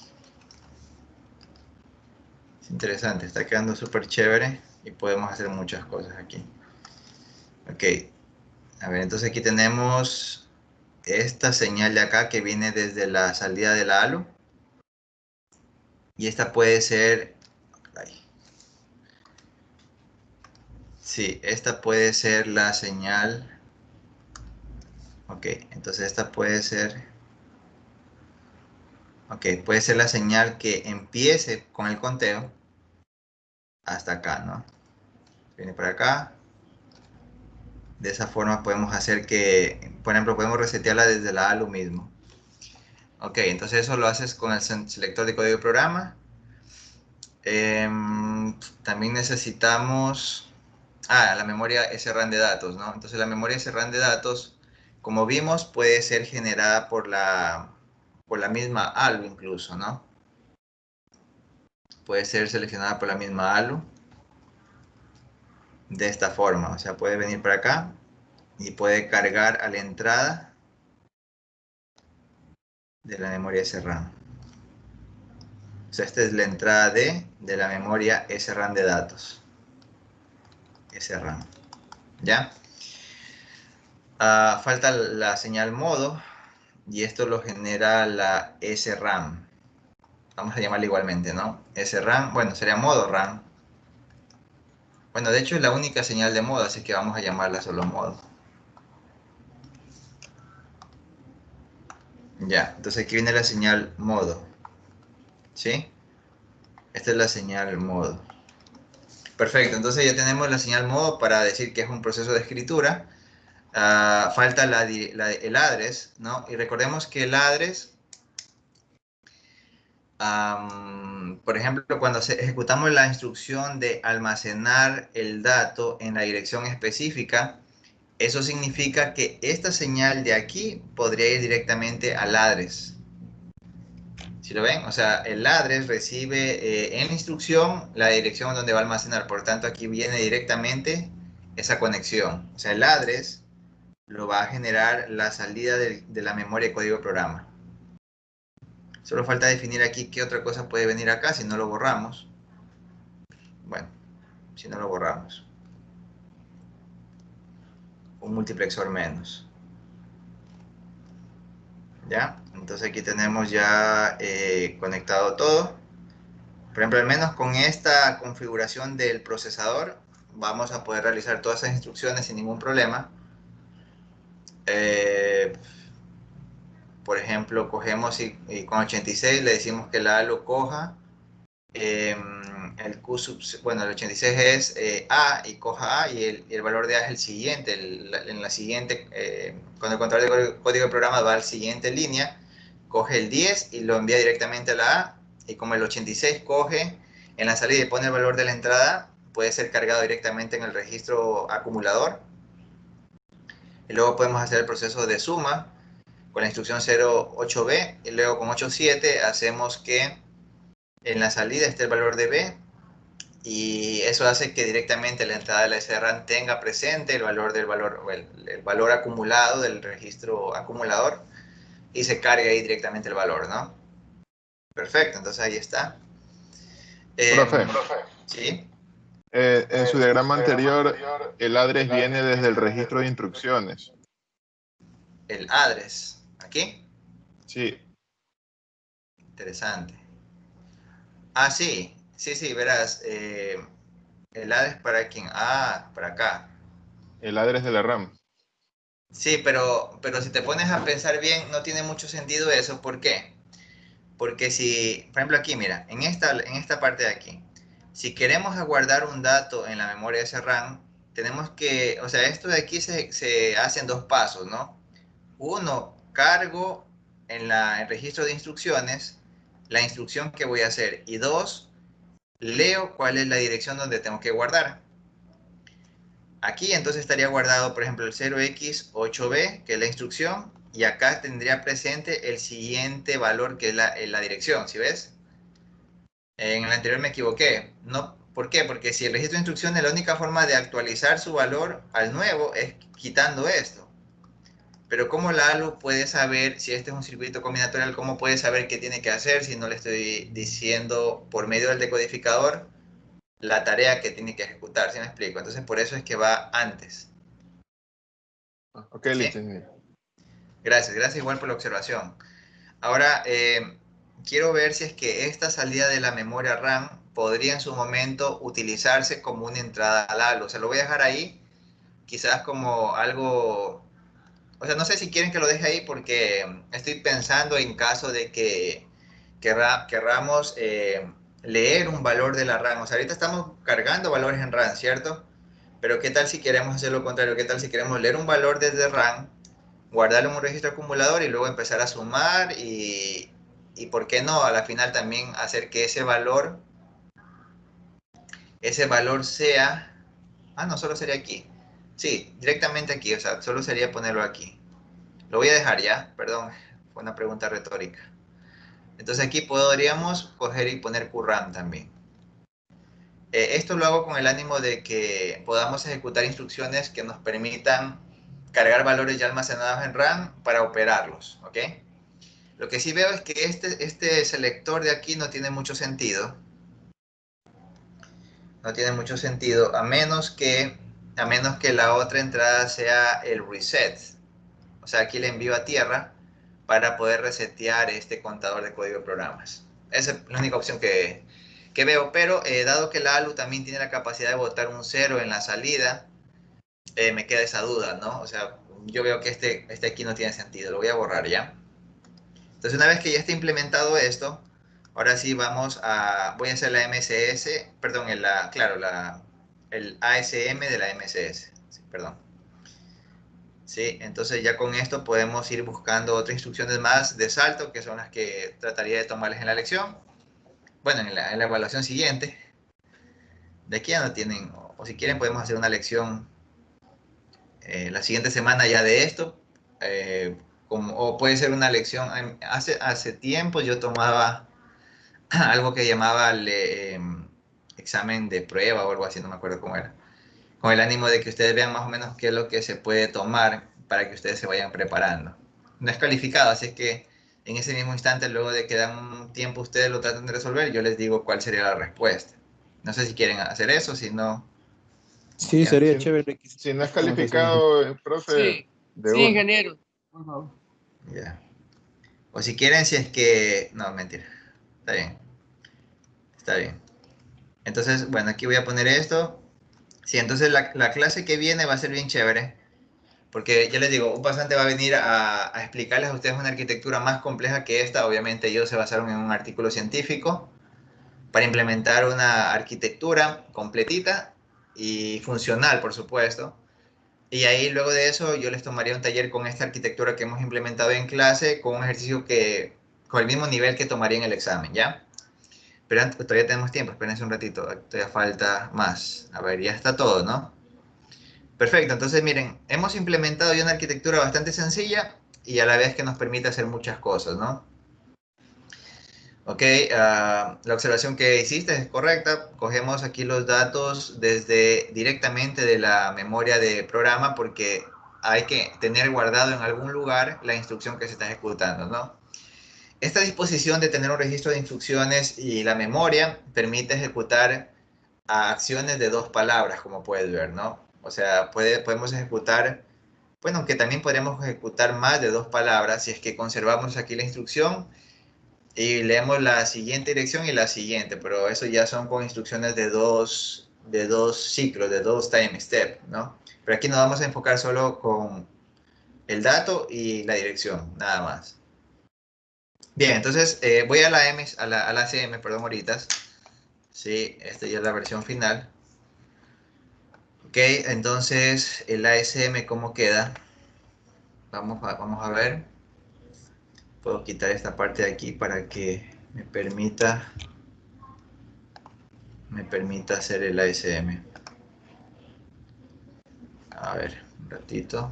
Es interesante, está quedando súper chévere. Y podemos hacer muchas cosas aquí. Ok. A ver, entonces aquí tenemos esta señal de acá que viene desde la salida de la ALU. Y esta puede ser... Ay. Sí, esta puede ser la señal... Ok, entonces esta puede ser... Ok, puede ser la señal que empiece con el conteo hasta acá, ¿no? Viene para acá. De esa forma podemos hacer que, por ejemplo, podemos resetearla desde la ALU mismo. Ok, entonces eso lo haces con el selector de código de programa. También necesitamos... la memoria SRAM de datos, ¿no? Entonces la memoria SRAM de datos, como vimos, puede ser generada por la misma ALU incluso, ¿no? Puede ser seleccionada por la misma ALU de esta forma. O sea, puede venir para acá y puede cargar a la entrada de la memoria SRAM. O sea, esta es la entrada de la memoria SRAM de datos. SRAM. ¿Ya? Falta la señal modo y esto lo genera la SRAM. Vamos a llamarla igualmente, ¿no? SRAM, bueno, sería modo RAM. Bueno, de hecho es la única señal de modo, así que vamos a llamarla solo modo. Ya, entonces aquí viene la señal modo. ¿Sí? Esta es la señal modo. Perfecto, entonces ya tenemos la señal modo para decir que es un proceso de escritura. Falta el address, ¿no? Y recordemos que el address, por ejemplo, cuando ejecutamos la instrucción de almacenar el dato en la dirección específica, eso significa que esta señal de aquí podría ir directamente al address. ¿Sí lo ven? O sea, el address recibe en la instrucción la dirección donde va a almacenar. Por tanto, aquí viene directamente esa conexión. O sea, el address lo va a generar la salida de la memoria de código de programa. Solo falta definir aquí qué otra cosa puede venir acá si no lo borramos. Bueno, si no lo borramos. Un multiplexor menos. ¿Ya? Entonces aquí tenemos ya conectado todo. Por ejemplo, al menos con esta configuración del procesador, vamos a poder realizar todas esas instrucciones sin ningún problema. Por ejemplo, cogemos y con 86 le decimos que la A lo coja. El bueno, el 86 es A y coja A y el valor de A es el siguiente. En la siguiente, cuando el controlador de código de programa va a la siguiente línea, coge el 10 y lo envía directamente a la A. Y como el 86 coge en la salida y pone el valor de la entrada, puede ser cargado directamente en el registro acumulador. Y luego podemos hacer el proceso de suma con la instrucción 08B y luego con 87 hacemos que en la salida esté el valor de B y eso hace que directamente la entrada de la SRAM tenga presente el valor el valor acumulado del registro acumulador y se cargue ahí directamente el valor, ¿no? Perfecto, entonces ahí está. Profe, ¿Sí? en su diagrama anterior, el address viene desde el registro de instrucciones. El address, ¿aquí? Sí, Interesante. Sí, sí, verás. El address para quién? Para acá. el address de la RAM. Sí, pero si te pones a pensar bien, no tiene mucho sentido eso. ¿Por qué? Porque si, por ejemplo aquí, mira, en esta parte de aquí, si queremos guardar un dato en la memoria SRAM, tenemos que, o sea, esto de aquí se hace en dos pasos, ¿no? Uno, cargo en el registro de instrucciones la instrucción que voy a hacer. Y dos, leo cuál es la dirección donde tengo que guardar. Aquí entonces estaría guardado, por ejemplo, el 0x8b, que es la instrucción, y acá tendría presente el siguiente valor, que es la dirección, ¿sí ves? En el anterior me equivoqué. No, ¿por qué? Porque si el registro de instrucciones, la única forma de actualizar su valor al nuevo es quitando esto. Pero ¿cómo la ALU puede saber si este es un circuito combinatorial? ¿Cómo puede saber qué tiene que hacer si no le estoy diciendo por medio del decodificador la tarea que tiene que ejecutar, ¿sí me explico? Entonces por eso es que va antes. Ok, ¿Sí? listo, ingeniero. Gracias, gracias igual por la observación. Ahora, quiero ver si es que esta salida de la memoria RAM podría en su momento utilizarse como una entrada al halo. O sea, lo voy a dejar ahí, quizás como algo. O sea, no sé si quieren que lo deje ahí porque estoy pensando en caso de que querramos leer un valor de la RAM. O sea, ahorita estamos cargando valores en RAM, ¿cierto? Pero ¿qué tal si queremos hacer lo contrario? ¿Qué tal si queremos leer un valor desde RAM, guardarlo en un registro acumulador y luego empezar a sumar y ¿por qué no? A la final también hacer que ese valor sea. Ah, no, solo sería aquí. Sí, directamente aquí, o sea, solo sería ponerlo aquí. Lo voy a dejar ya, perdón, fue una pregunta retórica. Entonces aquí podríamos coger y poner QRAM también. Esto lo hago con el ánimo de que podamos ejecutar instrucciones que nos permitan cargar valores ya almacenados en RAM para operarlos, ¿ok? Lo que sí veo es que este selector de aquí no tiene mucho sentido. No tiene mucho sentido, a menos que la otra entrada sea el reset. O sea, aquí le envío a tierra para poder resetear este contador de código de programas. Esa es la única opción que veo, pero dado que la ALU también tiene la capacidad de botar un 0 en la salida, me queda esa duda, ¿no? O sea, yo veo que este aquí no tiene sentido, lo voy a borrar ya. Entonces, una vez que ya esté implementado esto, ahora sí voy a hacer la MSS, perdón, el ASM de la MSS, sí, perdón. Sí, entonces ya con esto podemos ir buscando otras instrucciones más de salto, que son las que trataría de tomarles en la lección. Bueno, en la evaluación siguiente. De aquí ya no tienen, o si quieren podemos hacer una lección la siguiente semana ya de esto. O puede ser una lección. Hace tiempo yo tomaba algo que llamaba examen de prueba o algo así, no me acuerdo cómo era. Con el ánimo de que ustedes vean más o menos qué es lo que se puede tomar para que ustedes se vayan preparando. No es calificado, así es que en ese mismo instante, luego de que dan un tiempo ustedes lo tratan de resolver, yo les digo cuál sería la respuesta. No sé si quieren hacer eso, si no, como Sí, quieran. sería Si, chévere que si no es hagamos eso, ingeniero. calificado, profe, Sí, de sí, uno. ingeniero. Por favor. Ya. O si quieren, si es que. No, mentira. Está bien. Está bien. Entonces, bueno, aquí voy a poner esto. Sí, entonces la clase que viene va a ser bien chévere. Porque ya les digo, un pasante va a venir a explicarles a ustedes una arquitectura más compleja que esta. Obviamente ellos se basaron en un artículo científico para implementar una arquitectura completita y funcional, por supuesto. Y ahí luego de eso yo les tomaría un taller con esta arquitectura que hemos implementado en clase, con un ejercicio con el mismo nivel que tomaría en el examen, ¿ya? Pero todavía tenemos tiempo, espérense un ratito, todavía falta más. A ver, ya está todo, ¿no? Perfecto, entonces miren, hemos implementado ya una arquitectura bastante sencilla y a la vez que nos permite hacer muchas cosas, ¿no? Ok, la observación que hiciste es correcta. Cogemos aquí los datos directamente de la memoria de programa porque hay que tener guardado en algún lugar la instrucción que se está ejecutando, ¿no? Esta disposición de tener un registro de instrucciones y la memoria permite ejecutar acciones de dos palabras, como puedes ver, ¿no? O sea, podemos ejecutar, bueno, aunque también podríamos ejecutar más de dos palabras si es que conservamos aquí la instrucción y leemos la siguiente dirección y la siguiente, pero eso ya son con instrucciones de dos ciclos, de dos time steps, ¿no? Pero aquí nos vamos a enfocar solo con el dato y la dirección, nada más. Bien, entonces voy a la ACM, perdón, ahorita. Sí, esta ya es la versión final. Ok, entonces el ASM, ¿cómo queda? Vamos a ver. Puedo quitar esta parte de aquí para que me permita hacer el ASM. A ver, un ratito.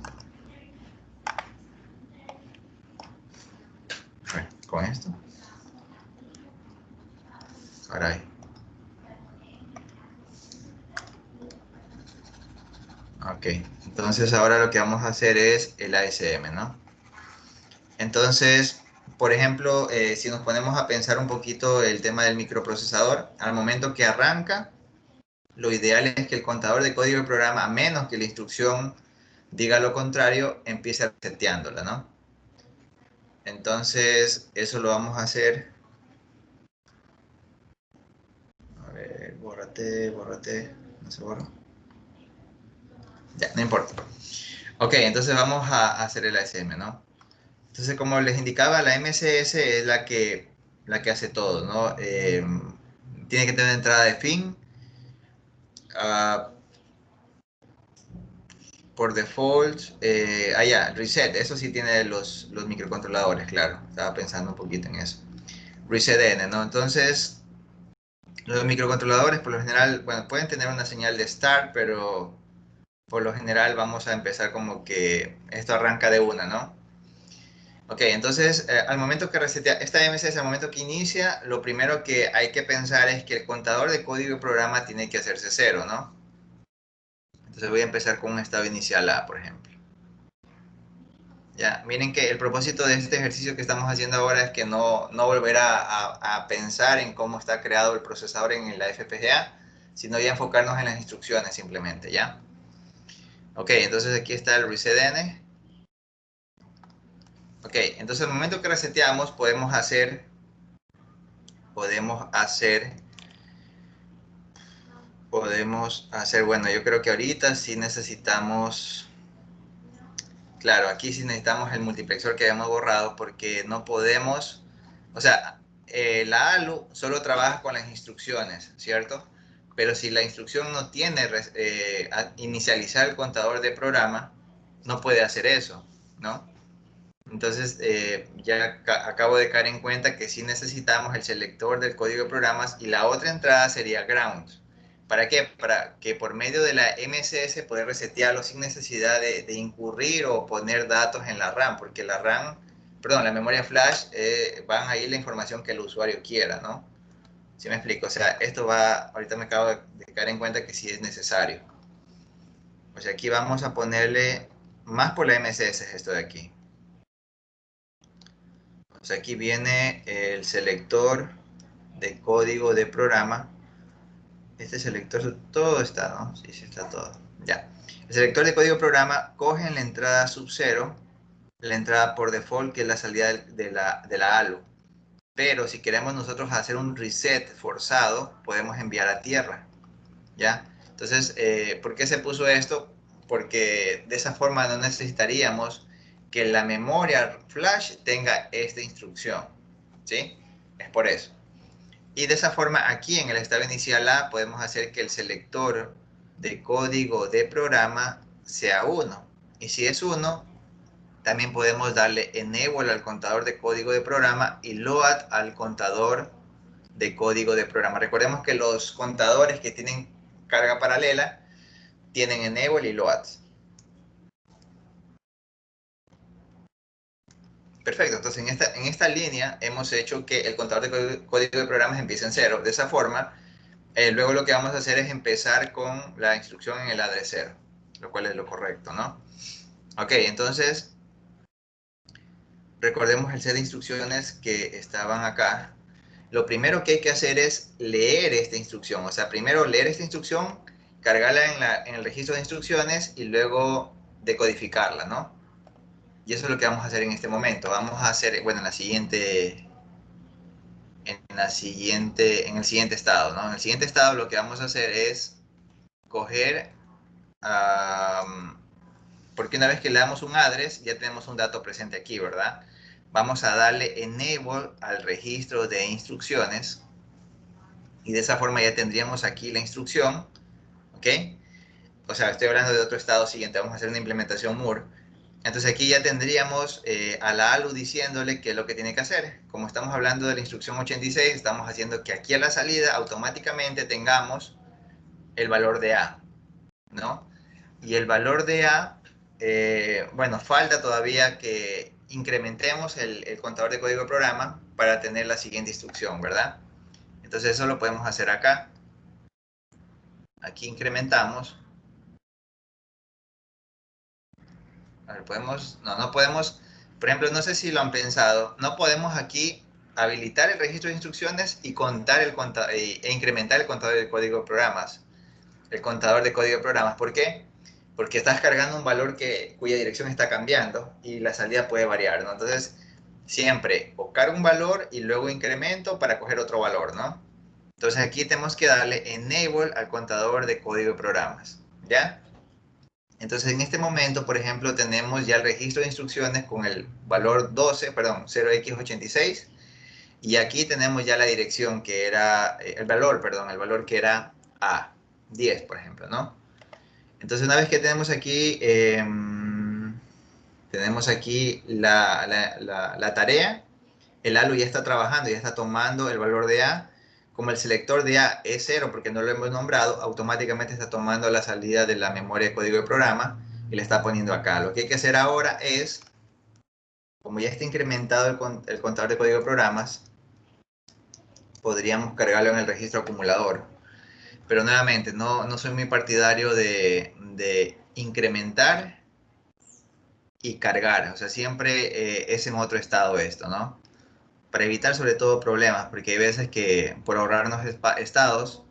A ver, con esto. Caray. Ok, entonces ahora lo que vamos a hacer es el ASM, ¿no? Entonces, por ejemplo, si nos ponemos a pensar un poquito el tema del microprocesador, al momento que arranca, lo ideal es que el contador de código de programa, a menos que la instrucción diga lo contrario, empiece reseteándola, ¿no? Entonces, eso lo vamos a hacer. A ver, bórrate. No se borró. Ya, no importa. Ok, entonces vamos a hacer el ASM, ¿no? Entonces, como les indicaba, la MCS es la que hace todo, ¿no? Tiene que tener entrada de fin. Por default, ya, reset, eso sí tiene los microcontroladores, claro. Estaba pensando un poquito en eso. Reset N, ¿no? Entonces, los microcontroladores por lo general, bueno, pueden tener una señal de start, pero por lo general vamos a empezar como que esto arranca de una, ¿no? Ok, entonces al momento que resetea, esta MCS al momento que inicia, lo primero que hay que pensar es que el contador de código y programa tiene que hacerse cero, ¿no? Entonces voy a empezar con un estado inicial A, por ejemplo. Ya, miren que el propósito de este ejercicio que estamos haciendo ahora es que no volver a pensar en cómo está creado el procesador en la FPGA, sino ya enfocarnos en las instrucciones simplemente, ¿ya? Ok, entonces aquí está el resetN. Ok, entonces al momento que reseteamos bueno, yo creo que ahorita sí necesitamos, claro, aquí sí necesitamos el multiplexor que habíamos borrado porque no podemos, o sea, la ALU solo trabaja con las instrucciones, ¿cierto? Pero si la instrucción no tiene inicializar el contador de programa, no puede hacer eso, ¿no? Entonces, ya acabo de caer en cuenta que sí necesitamos el selector del código de programas y la otra entrada sería ground. ¿Para qué? Para que por medio de la MSS poder resetearlo sin necesidad de incurrir o poner datos en la RAM, porque la RAM, perdón, la memoria flash, van a ir la información que el usuario quiera, ¿no? ¿Sí me explico? O sea, esto ahorita me acabo de caer en cuenta que sí es necesario. O sea, aquí vamos a ponerle más por la MSS esto de aquí. O sea, aquí viene el selector de código de programa. Este selector, todo está, ¿no? Sí, sí está todo. Ya. El selector de código de programa coge en la entrada sub 0, la entrada por default, que es la salida de la ALU. Pero si queremos nosotros hacer un reset forzado, podemos enviar a tierra. ¿Ya? Entonces, ¿por qué se puso esto? Porque de esa forma no necesitaríamos que la memoria flash tenga esta instrucción, ¿sí? Es por eso. Y de esa forma, aquí en el estado inicial A, podemos hacer que el selector de código de programa sea 1. Y si es 1, también podemos darle enable al contador de código de programa y load al contador de código de programa. Recordemos que los contadores que tienen carga paralela tienen enable y load. Perfecto, entonces en esta línea hemos hecho que el contador de código de programas empiece en 0. De esa forma, luego lo que vamos a hacer es empezar con la instrucción en el address 0, lo cual es lo correcto, ¿no? Ok, entonces recordemos el set de instrucciones que estaban acá. Lo primero que hay que hacer es leer esta instrucción, o sea, primero leer esta instrucción, cargarla en el registro de instrucciones y luego decodificarla, ¿no? Y eso es lo que vamos a hacer en este momento. Vamos a hacer, bueno, en el siguiente estado, ¿no? En el siguiente estado lo que vamos a hacer es coger, porque una vez que le damos un address, ya tenemos un dato presente aquí, ¿verdad? Vamos a darle enable al registro de instrucciones y de esa forma ya tendríamos aquí la instrucción, ¿ok? O sea, estoy hablando de otro estado siguiente, vamos a hacer una implementación Moore. Entonces aquí ya tendríamos a la ALU diciéndole qué es lo que tiene que hacer. Como estamos hablando de la instrucción 86, estamos haciendo que aquí a la salida automáticamente tengamos el valor de A, ¿no? Y el valor de A, bueno, falta todavía que incrementemos el contador de código de programa para tener la siguiente instrucción, ¿verdad? Entonces eso lo podemos hacer acá. Aquí incrementamos. A ver, no podemos, por ejemplo, no sé si lo han pensado, no podemos aquí habilitar el registro de instrucciones y contar e incrementar el contador de código de programas. el contador de código de programas. ¿Por qué? Porque estás cargando un valor cuya dirección está cambiando y la salida puede variar, ¿no? Entonces, siempre o cargo un valor y luego incremento para coger otro valor, ¿no? Entonces aquí tenemos que darle enable al contador de código de programas, ¿ya? Entonces en este momento, por ejemplo, tenemos ya el registro de instrucciones con el valor 12, perdón, 0x86, y aquí tenemos ya la dirección que era, el valor, perdón, el valor que era A, 10, por ejemplo, ¿no? Entonces una vez que tenemos aquí la tarea, el ALU ya está trabajando, ya está tomando el valor de A. Como el selector de A es 0 porque no lo hemos nombrado, automáticamente está tomando la salida de la memoria de código de programa y le está poniendo acá. Lo que hay que hacer ahora es, como ya está incrementado el contador de código de programas, podríamos cargarlo en el registro acumulador. Pero nuevamente, no soy muy partidario de incrementar y cargar. O sea, siempre es en otro estado esto, ¿no? Para evitar sobre todo problemas, porque hay veces que por ahorrarnos estados,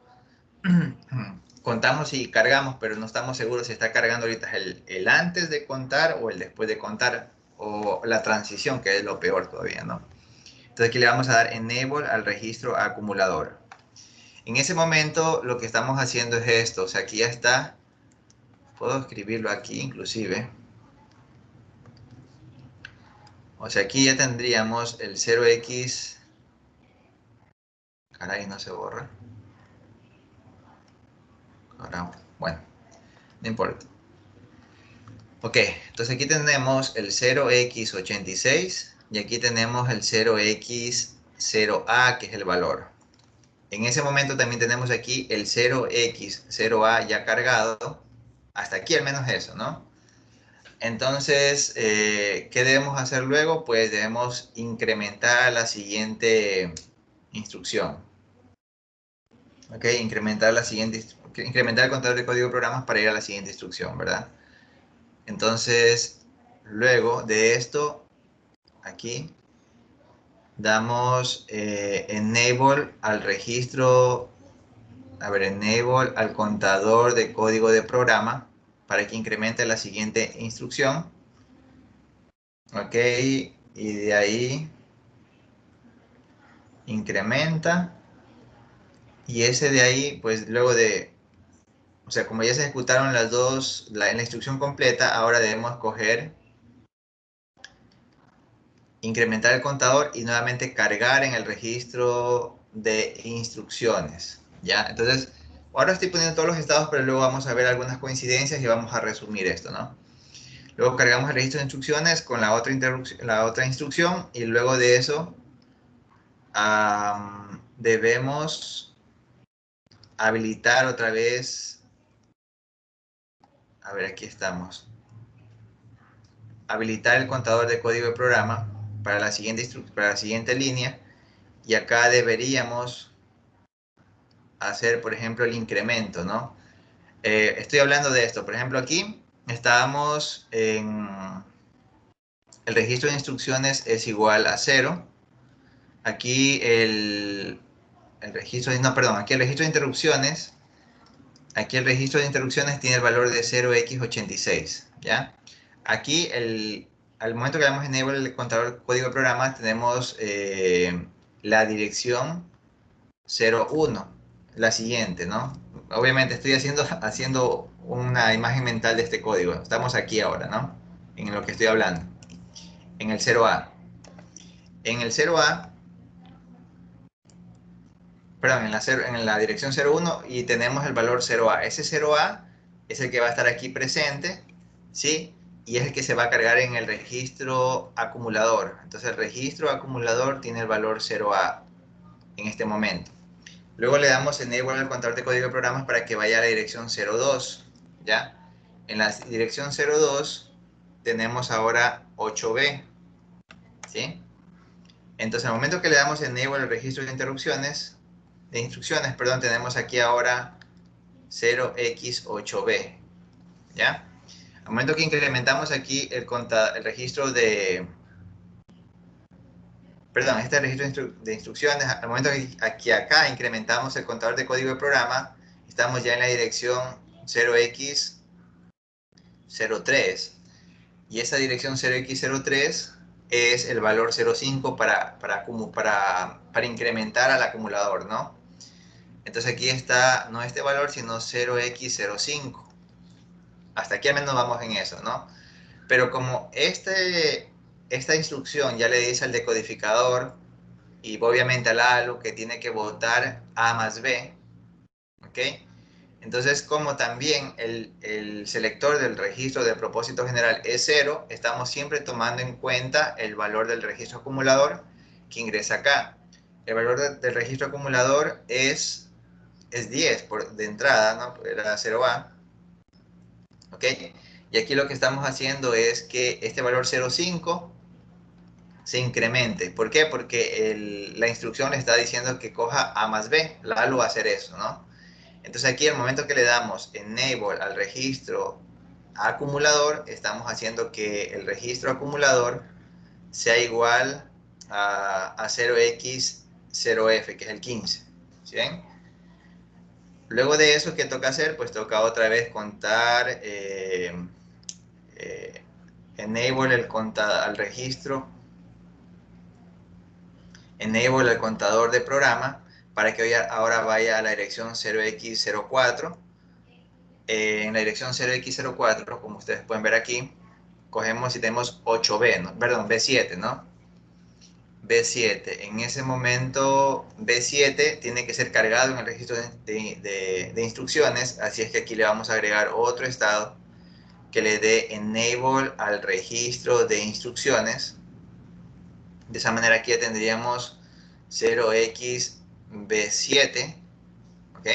contamos y cargamos, pero no estamos seguros si está cargando ahorita el antes de contar o el después de contar, o la transición, que es lo peor todavía, ¿no? Entonces aquí le vamos a dar enable al registro acumulador. En ese momento lo que estamos haciendo es esto, o sea, aquí ya está, puedo escribirlo aquí inclusive, o sea, aquí ya tendríamos el 0x, caray, no se borra, ahora, bueno, no importa. Ok, entonces aquí tenemos el 0x86 y aquí tenemos el 0x0a, que es el valor. En ese momento también tenemos aquí el 0x0a ya cargado, hasta aquí al menos eso, ¿no? Entonces, ¿qué debemos hacer luego? Pues debemos incrementar la siguiente instrucción. Ok, incrementar el contador de código de programas para ir a la siguiente instrucción, ¿verdad? Entonces, luego de esto, aquí damos enable al registro, enable al contador de código de programa para que incremente la siguiente instrucción. Ok, y de ahí incrementa. Y ese de ahí, pues luego de, o sea, como ya se ejecutaron las dos, en la instrucción completa, ahora debemos coger, incrementar el contador y nuevamente cargar en el registro de instrucciones, ¿ya? Entonces, ahora estoy poniendo todos los estados, pero luego vamos a ver algunas coincidencias y vamos a resumir esto, ¿no? Luego cargamos el registro de instrucciones con la otra instrucción y luego de eso debemos habilitar otra vez, a ver, aquí estamos, habilitar el contador de código de programa para la siguiente línea, y acá deberíamos hacer, por ejemplo, el incremento, ¿no? Estoy hablando de esto, por ejemplo, aquí estábamos en el registro de instrucciones es igual a 0. Aquí el registro, no, perdón, aquí el registro de interrupciones, tiene el valor de 0x86, ¿ya? Aquí, al momento que damos enable el contador código de programa, tenemos la dirección 01, la siguiente, ¿no? Obviamente estoy haciendo una imagen mental de este código. Estamos aquí ahora, ¿no? En lo que estoy hablando. En el 0A. En el 0A, perdón, en la dirección 01 y tenemos el valor 0A. Ese 0A es el que va a estar aquí presente, ¿sí? Y es el que se va a cargar en el registro acumulador. Entonces el registro acumulador tiene el valor 0A en este momento. Luego le damos enable al contador de código de programas para que vaya a la dirección 02, ¿ya? En la dirección 02 tenemos ahora 8B, ¿sí? Entonces al momento que le damos enable al registro de instrucciones, perdón, tenemos aquí ahora 0x8b, ¿ya? Al momento que incrementamos aquí el registro de, perdón, este registro de instrucciones, al momento que acá incrementamos el contador de código de programa, estamos ya en la dirección 0x03. Y esa dirección 0x03 es el valor 0,5 para incrementar al acumulador, ¿no? Entonces aquí está no este valor, sino 0x05. Hasta aquí al menos vamos en eso, ¿no? Pero como esta instrucción ya le dice al decodificador y obviamente al ALU que tiene que votar A más B, ¿ok? Entonces, como también el selector del registro de propósito general es 0, estamos siempre tomando en cuenta el valor del registro acumulador que ingresa acá. El valor del registro acumulador es 10 de entrada, ¿no? Era 0A. ¿Ok? Y aquí lo que estamos haciendo es que este valor 0,5 se incremente. ¿Por qué? Porque la instrucción le está diciendo que coja A más B. La ALU va a hacer eso, ¿no? Entonces aquí, al momento que le damos enable al registro acumulador, estamos haciendo que el registro acumulador sea igual a 0x0f, que es el 15. ¿Sí ven? Luego de eso, ¿qué toca hacer? Pues toca otra vez contar, enable al registro, enable al contador de programa, para que ahora vaya a la dirección 0x04. En la dirección 0x04, como ustedes pueden ver aquí, cogemos y tenemos 8B, ¿no? Perdón, B7, ¿no? B7. En ese momento, B7 tiene que ser cargado en el registro de instrucciones, así es que aquí le vamos a agregar otro estado que le dé enable al registro de instrucciones. De esa manera aquí ya tendríamos 0xB7, ¿ok?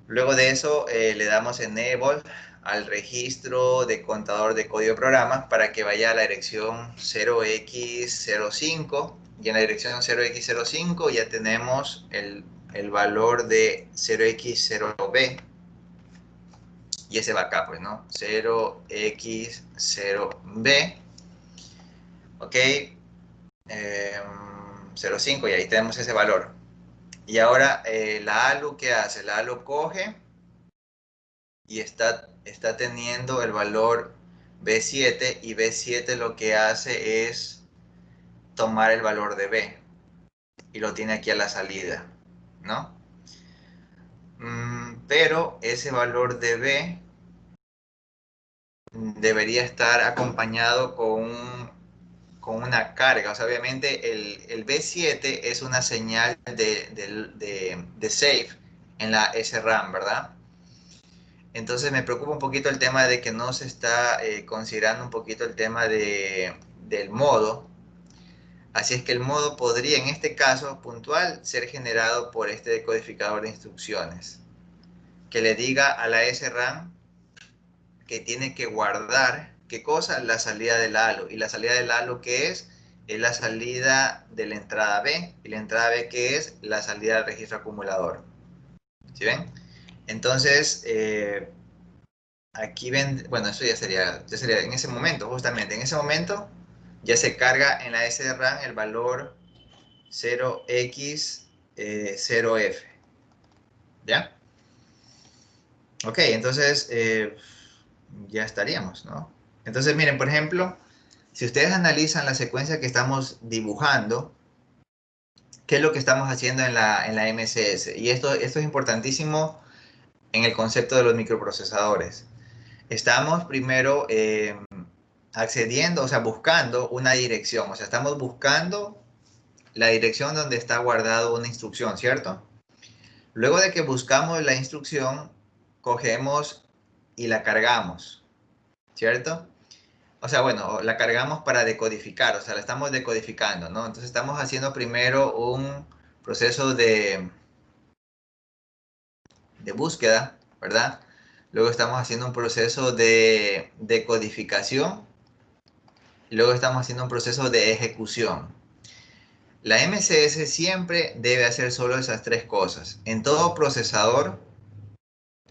Luego de eso le damos enable al registro de contador de código de programa para que vaya a la dirección 0x05, y en la dirección 0x05 ya tenemos el valor de 0x0b, y ese va acá, pues, ¿no? 0x0b, ok, 0,5, y ahí tenemos ese valor. Y ahora la ALU, ¿qué hace? La ALU coge y está teniendo el valor B7, y B7 lo que hace es tomar el valor de B y lo tiene aquí a la salida, ¿no? Pero ese valor de B debería estar acompañado con una carga. O sea, obviamente el B7 es una señal de save en la SRAM, ¿verdad? Entonces me preocupa un poquito el tema de que no se está considerando un poquito el tema del modo. Así es que el modo podría, en este caso puntual, ser generado por este decodificador de instrucciones, que le diga a la SRAM que tiene que guardar, ¿qué cosa? La salida del halo. ¿Y la salida del halo qué es? Es la salida de la entrada B. ¿Y la entrada B qué es? La salida del registro acumulador. ¿Sí ven? Entonces, aquí ven, bueno, eso ya sería en ese momento, justamente en ese momento ya se carga en la SRAM el valor 0x0f. ¿Ya? Ok, entonces ya estaríamos, ¿no? Entonces, miren, por ejemplo, si ustedes analizan la secuencia que estamos dibujando, ¿qué es lo que estamos haciendo en la MCS? Y esto es importantísimo en el concepto de los microprocesadores. Estamos primero accediendo, o sea, buscando una dirección. O sea, estamos buscando la dirección donde está guardado una instrucción, ¿cierto? Luego de que buscamos la instrucción, cogemos y la cargamos, ¿cierto? O sea, bueno, la cargamos para decodificar, o sea, la estamos decodificando, ¿no? Entonces estamos haciendo primero un proceso de búsqueda, ¿verdad? Luego estamos haciendo un proceso de decodificación, y luego estamos haciendo un proceso de ejecución. La MCS siempre debe hacer solo esas tres cosas. En todo procesador,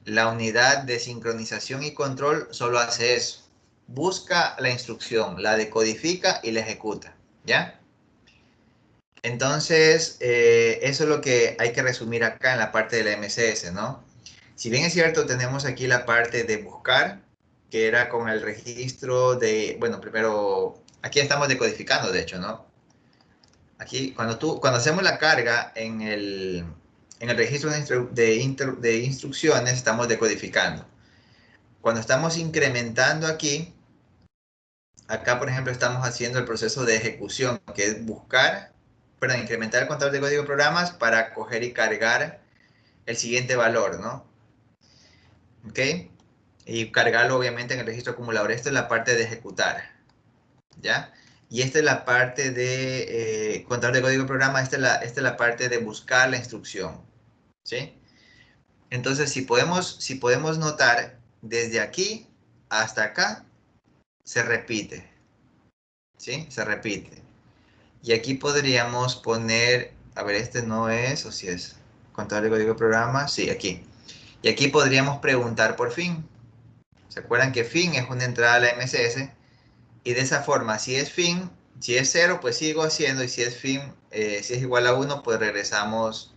la unidad de sincronización y control solo hace eso. Busca la instrucción, la decodifica y la ejecuta, ¿ya? Entonces, eso es lo que hay que resumir acá en la parte de la MCS, ¿no? Si bien es cierto, tenemos aquí la parte de buscar, que era con el registro de, bueno, primero, aquí estamos decodificando, de hecho, ¿no? Aquí, cuando hacemos la carga en el registro de instrucciones, estamos decodificando. Cuando estamos incrementando aquí, acá, por ejemplo, estamos haciendo el proceso de ejecución, que es buscar, perdón, incrementar el contador de código de programas para coger y cargar el siguiente valor, ¿no? ¿Ok? Y cargarlo, obviamente, en el registro acumulador. Esta es la parte de ejecutar, ¿ya? Y esta es la parte de contador de código de programa, esta es la parte de buscar la instrucción, ¿sí? Entonces, si podemos notar, desde aquí hasta acá, se repite, ¿sí? Se repite. Y aquí podríamos poner, a ver, este no es, o si es, contador de código de programa, sí, aquí. Y aquí podríamos preguntar por fin. ¿Se acuerdan que fin es una entrada a la MSS? Y de esa forma, si es fin, si es 0, pues sigo haciendo, y si es fin, si es igual a 1, pues regresamos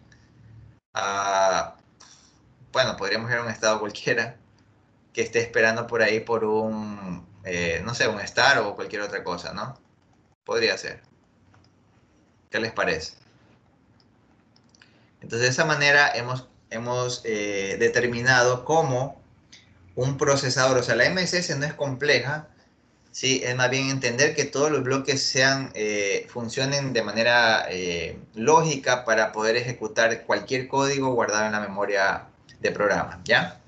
a, bueno, podríamos ir a un estado cualquiera que esté esperando por ahí por un, no sé, un star o cualquier otra cosa, ¿no? Podría ser. ¿Qué les parece? Entonces, de esa manera hemos determinado cómo un procesador, o sea, la MSS no es compleja, ¿sí? Es más bien entender que todos los bloques funcionen de manera lógica para poder ejecutar cualquier código guardado en la memoria de programa, ¿ya?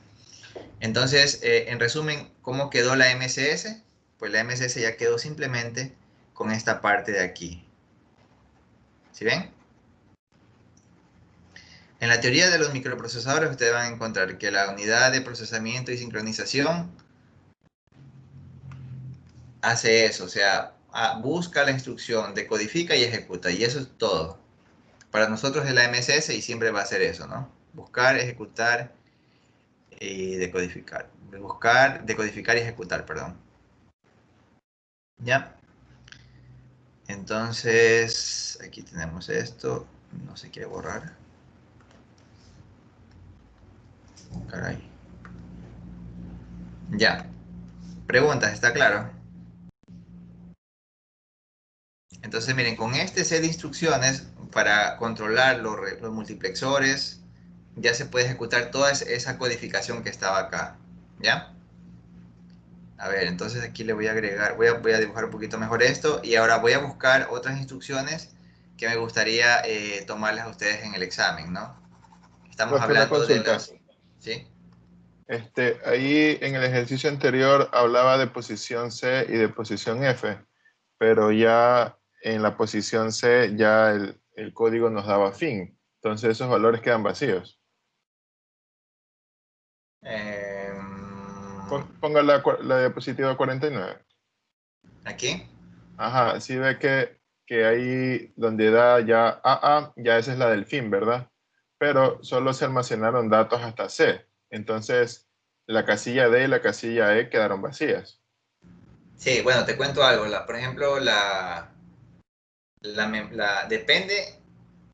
Entonces, en resumen, ¿cómo quedó la MSS? Pues la MSS ya quedó simplemente con esta parte de aquí. ¿Sí ven? En la teoría de los microprocesadores ustedes van a encontrar que la unidad de procesamiento y sincronización hace eso, o sea, busca la instrucción, decodifica y ejecuta, y eso es todo. Para nosotros es la MSS y siempre va a ser eso, ¿no? Buscar, ejecutar y decodificar. Buscar, decodificar y ejecutar, perdón. ¿Ya? Entonces, aquí tenemos esto. No se quiere borrar. Caray. Ya. Preguntas, ¿está claro? Entonces, miren, con este set de instrucciones para controlar los multiplexores, ya se puede ejecutar toda esa codificación que estaba acá. ¿Ya? A ver, entonces aquí le voy a agregar, voy a dibujar un poquito mejor esto y ahora voy a buscar otras instrucciones que me gustaría tomarles a ustedes en el examen, ¿no? Estamos Profe, una hablando de consulta. las... ¿Sí? Ahí en el ejercicio anterior hablaba de posición C y de posición F, pero ya en la posición C ya el código nos daba fin. Entonces esos valores quedan vacíos. Ponga la diapositiva 49. ¿Aquí? Ajá, sí ve que ahí donde da ya AA, ya esa es la del fin, ¿verdad? Pero solo se almacenaron datos hasta C. Entonces, la casilla D y la casilla E quedaron vacías. Sí, bueno, te cuento algo. Por ejemplo, depende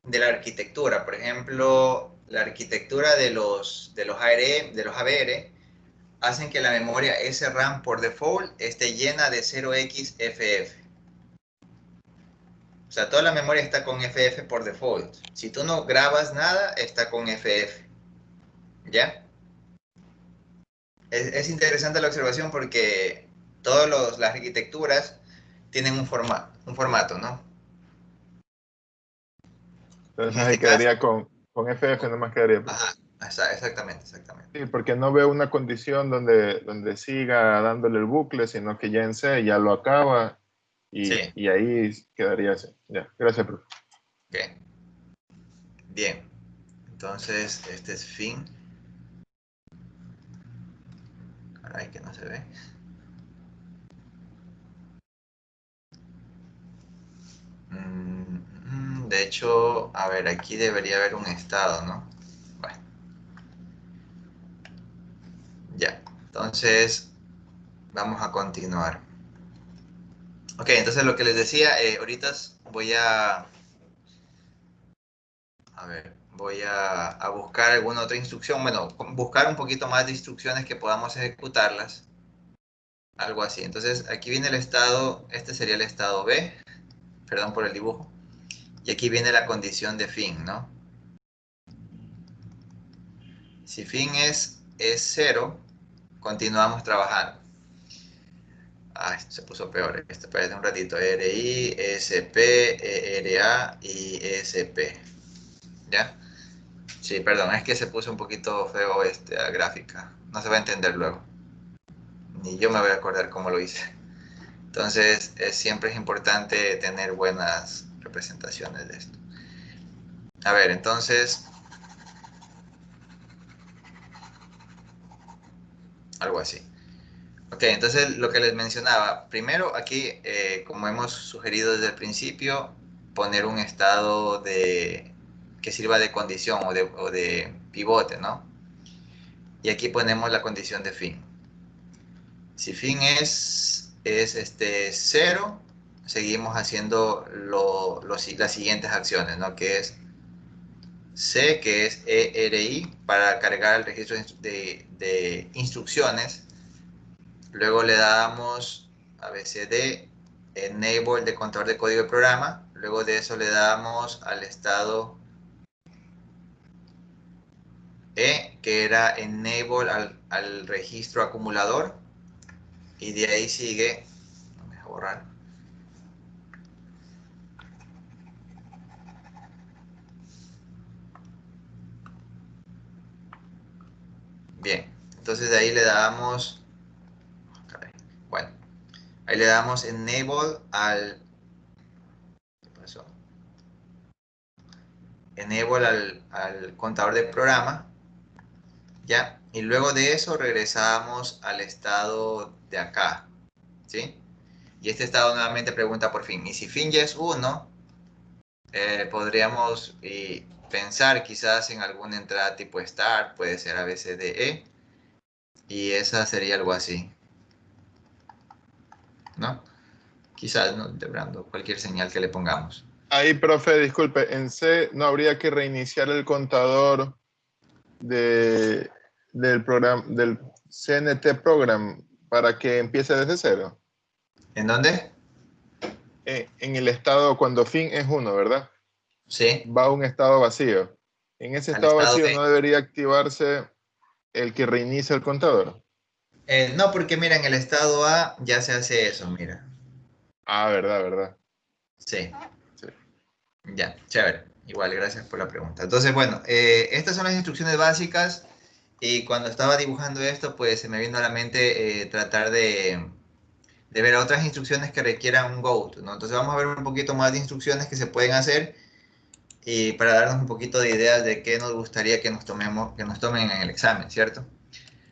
de la arquitectura. Por ejemplo, la arquitectura de los ABR hacen que la memoria SRAM por default esté llena de 0xFF. O sea, toda la memoria está con FF por default. Si tú no grabas nada, está con FF. ¿Ya? Es interesante la observación porque todas las arquitecturas tienen un formato, ¿no? En Entonces ahí este caso, quedaría con FF, nomás quedaría. ajá, exactamente, exactamente. Sí, porque no veo una condición donde siga dándole el bucle, sino que ya en C ya lo acaba Sí, y ahí quedaría así. Ya, gracias, profe. ok. Bien. Entonces, este es fin. Caray, que no se ve. De hecho, a ver, aquí debería haber un estado, ¿no? Bueno, ya. Entonces, vamos a continuar. Ok, entonces lo que les decía, ahorita voy a A ver, voy a buscar alguna otra instrucción. Bueno, buscar un poquito más de instrucciones que podamos ejecutarlas. Algo así. Entonces, aquí viene el estado, este sería el estado B. Perdón por el dibujo. Y aquí viene la condición de fin, ¿no? Si fin es 0, continuamos trabajando. Ah, se puso peor. Esto, espérate un ratito. RI, ESP, ERA y ESP. ¿Ya? Sí, perdón, es que se puso un poquito feo esta gráfica. No se va a entender luego. Ni yo me voy a acordar cómo lo hice. Entonces, siempre es importante tener buenas representaciones de esto. A ver, entonces, algo así. Ok, entonces lo que les mencionaba, primero aquí, como hemos sugerido desde el principio, poner un estado que sirva de condición o de pivote, ¿no? Y aquí ponemos la condición de fin. Si fin es 0, seguimos haciendo las siguientes acciones, ¿no? Que es C, que es ERI, para cargar el registro de instrucciones. Luego le damos ABCD, enable de contador de código de programa. Luego de eso le damos al estado E, que era enable al registro acumulador. Y de ahí sigue, no me deja borrar. Bien, entonces de ahí le damos, bueno, ahí le damos enable ¿qué pasó? Enable al contador de programa, ¿ya? Y luego de eso regresamos al estado de acá, ¿sí? Y este estado nuevamente pregunta por fin. Y si fin ya es 1, podríamos pensar quizás en alguna entrada tipo start, puede ser ABCDE, y esa sería algo así, ¿no? Quizás, ¿no? Debrando cualquier señal que le pongamos. Ahí, profe, disculpe, en C no habría que reiniciar el contador del programa, del CNT program para que empiece desde cero. ¿En dónde? En el estado cuando fin es 1, ¿verdad? Sí, Va a un estado vacío. En ese al estado estado vacío B. no debería activarse el que reinicia el contador. No, porque mira, en el estado A ya se hace eso, mira. Ah, verdad, verdad. Sí, Sí. ya, chévere. Igual, gracias por la pregunta. Entonces, bueno, estas son las instrucciones básicas y cuando estaba dibujando esto, pues se me vino a la mente tratar de ver otras instrucciones que requieran un goto, ¿no? Entonces vamos a ver un poquito más de instrucciones que se pueden hacer y para darnos un poquito de ideas de qué nos gustaría que nos tomen en el examen, ¿cierto?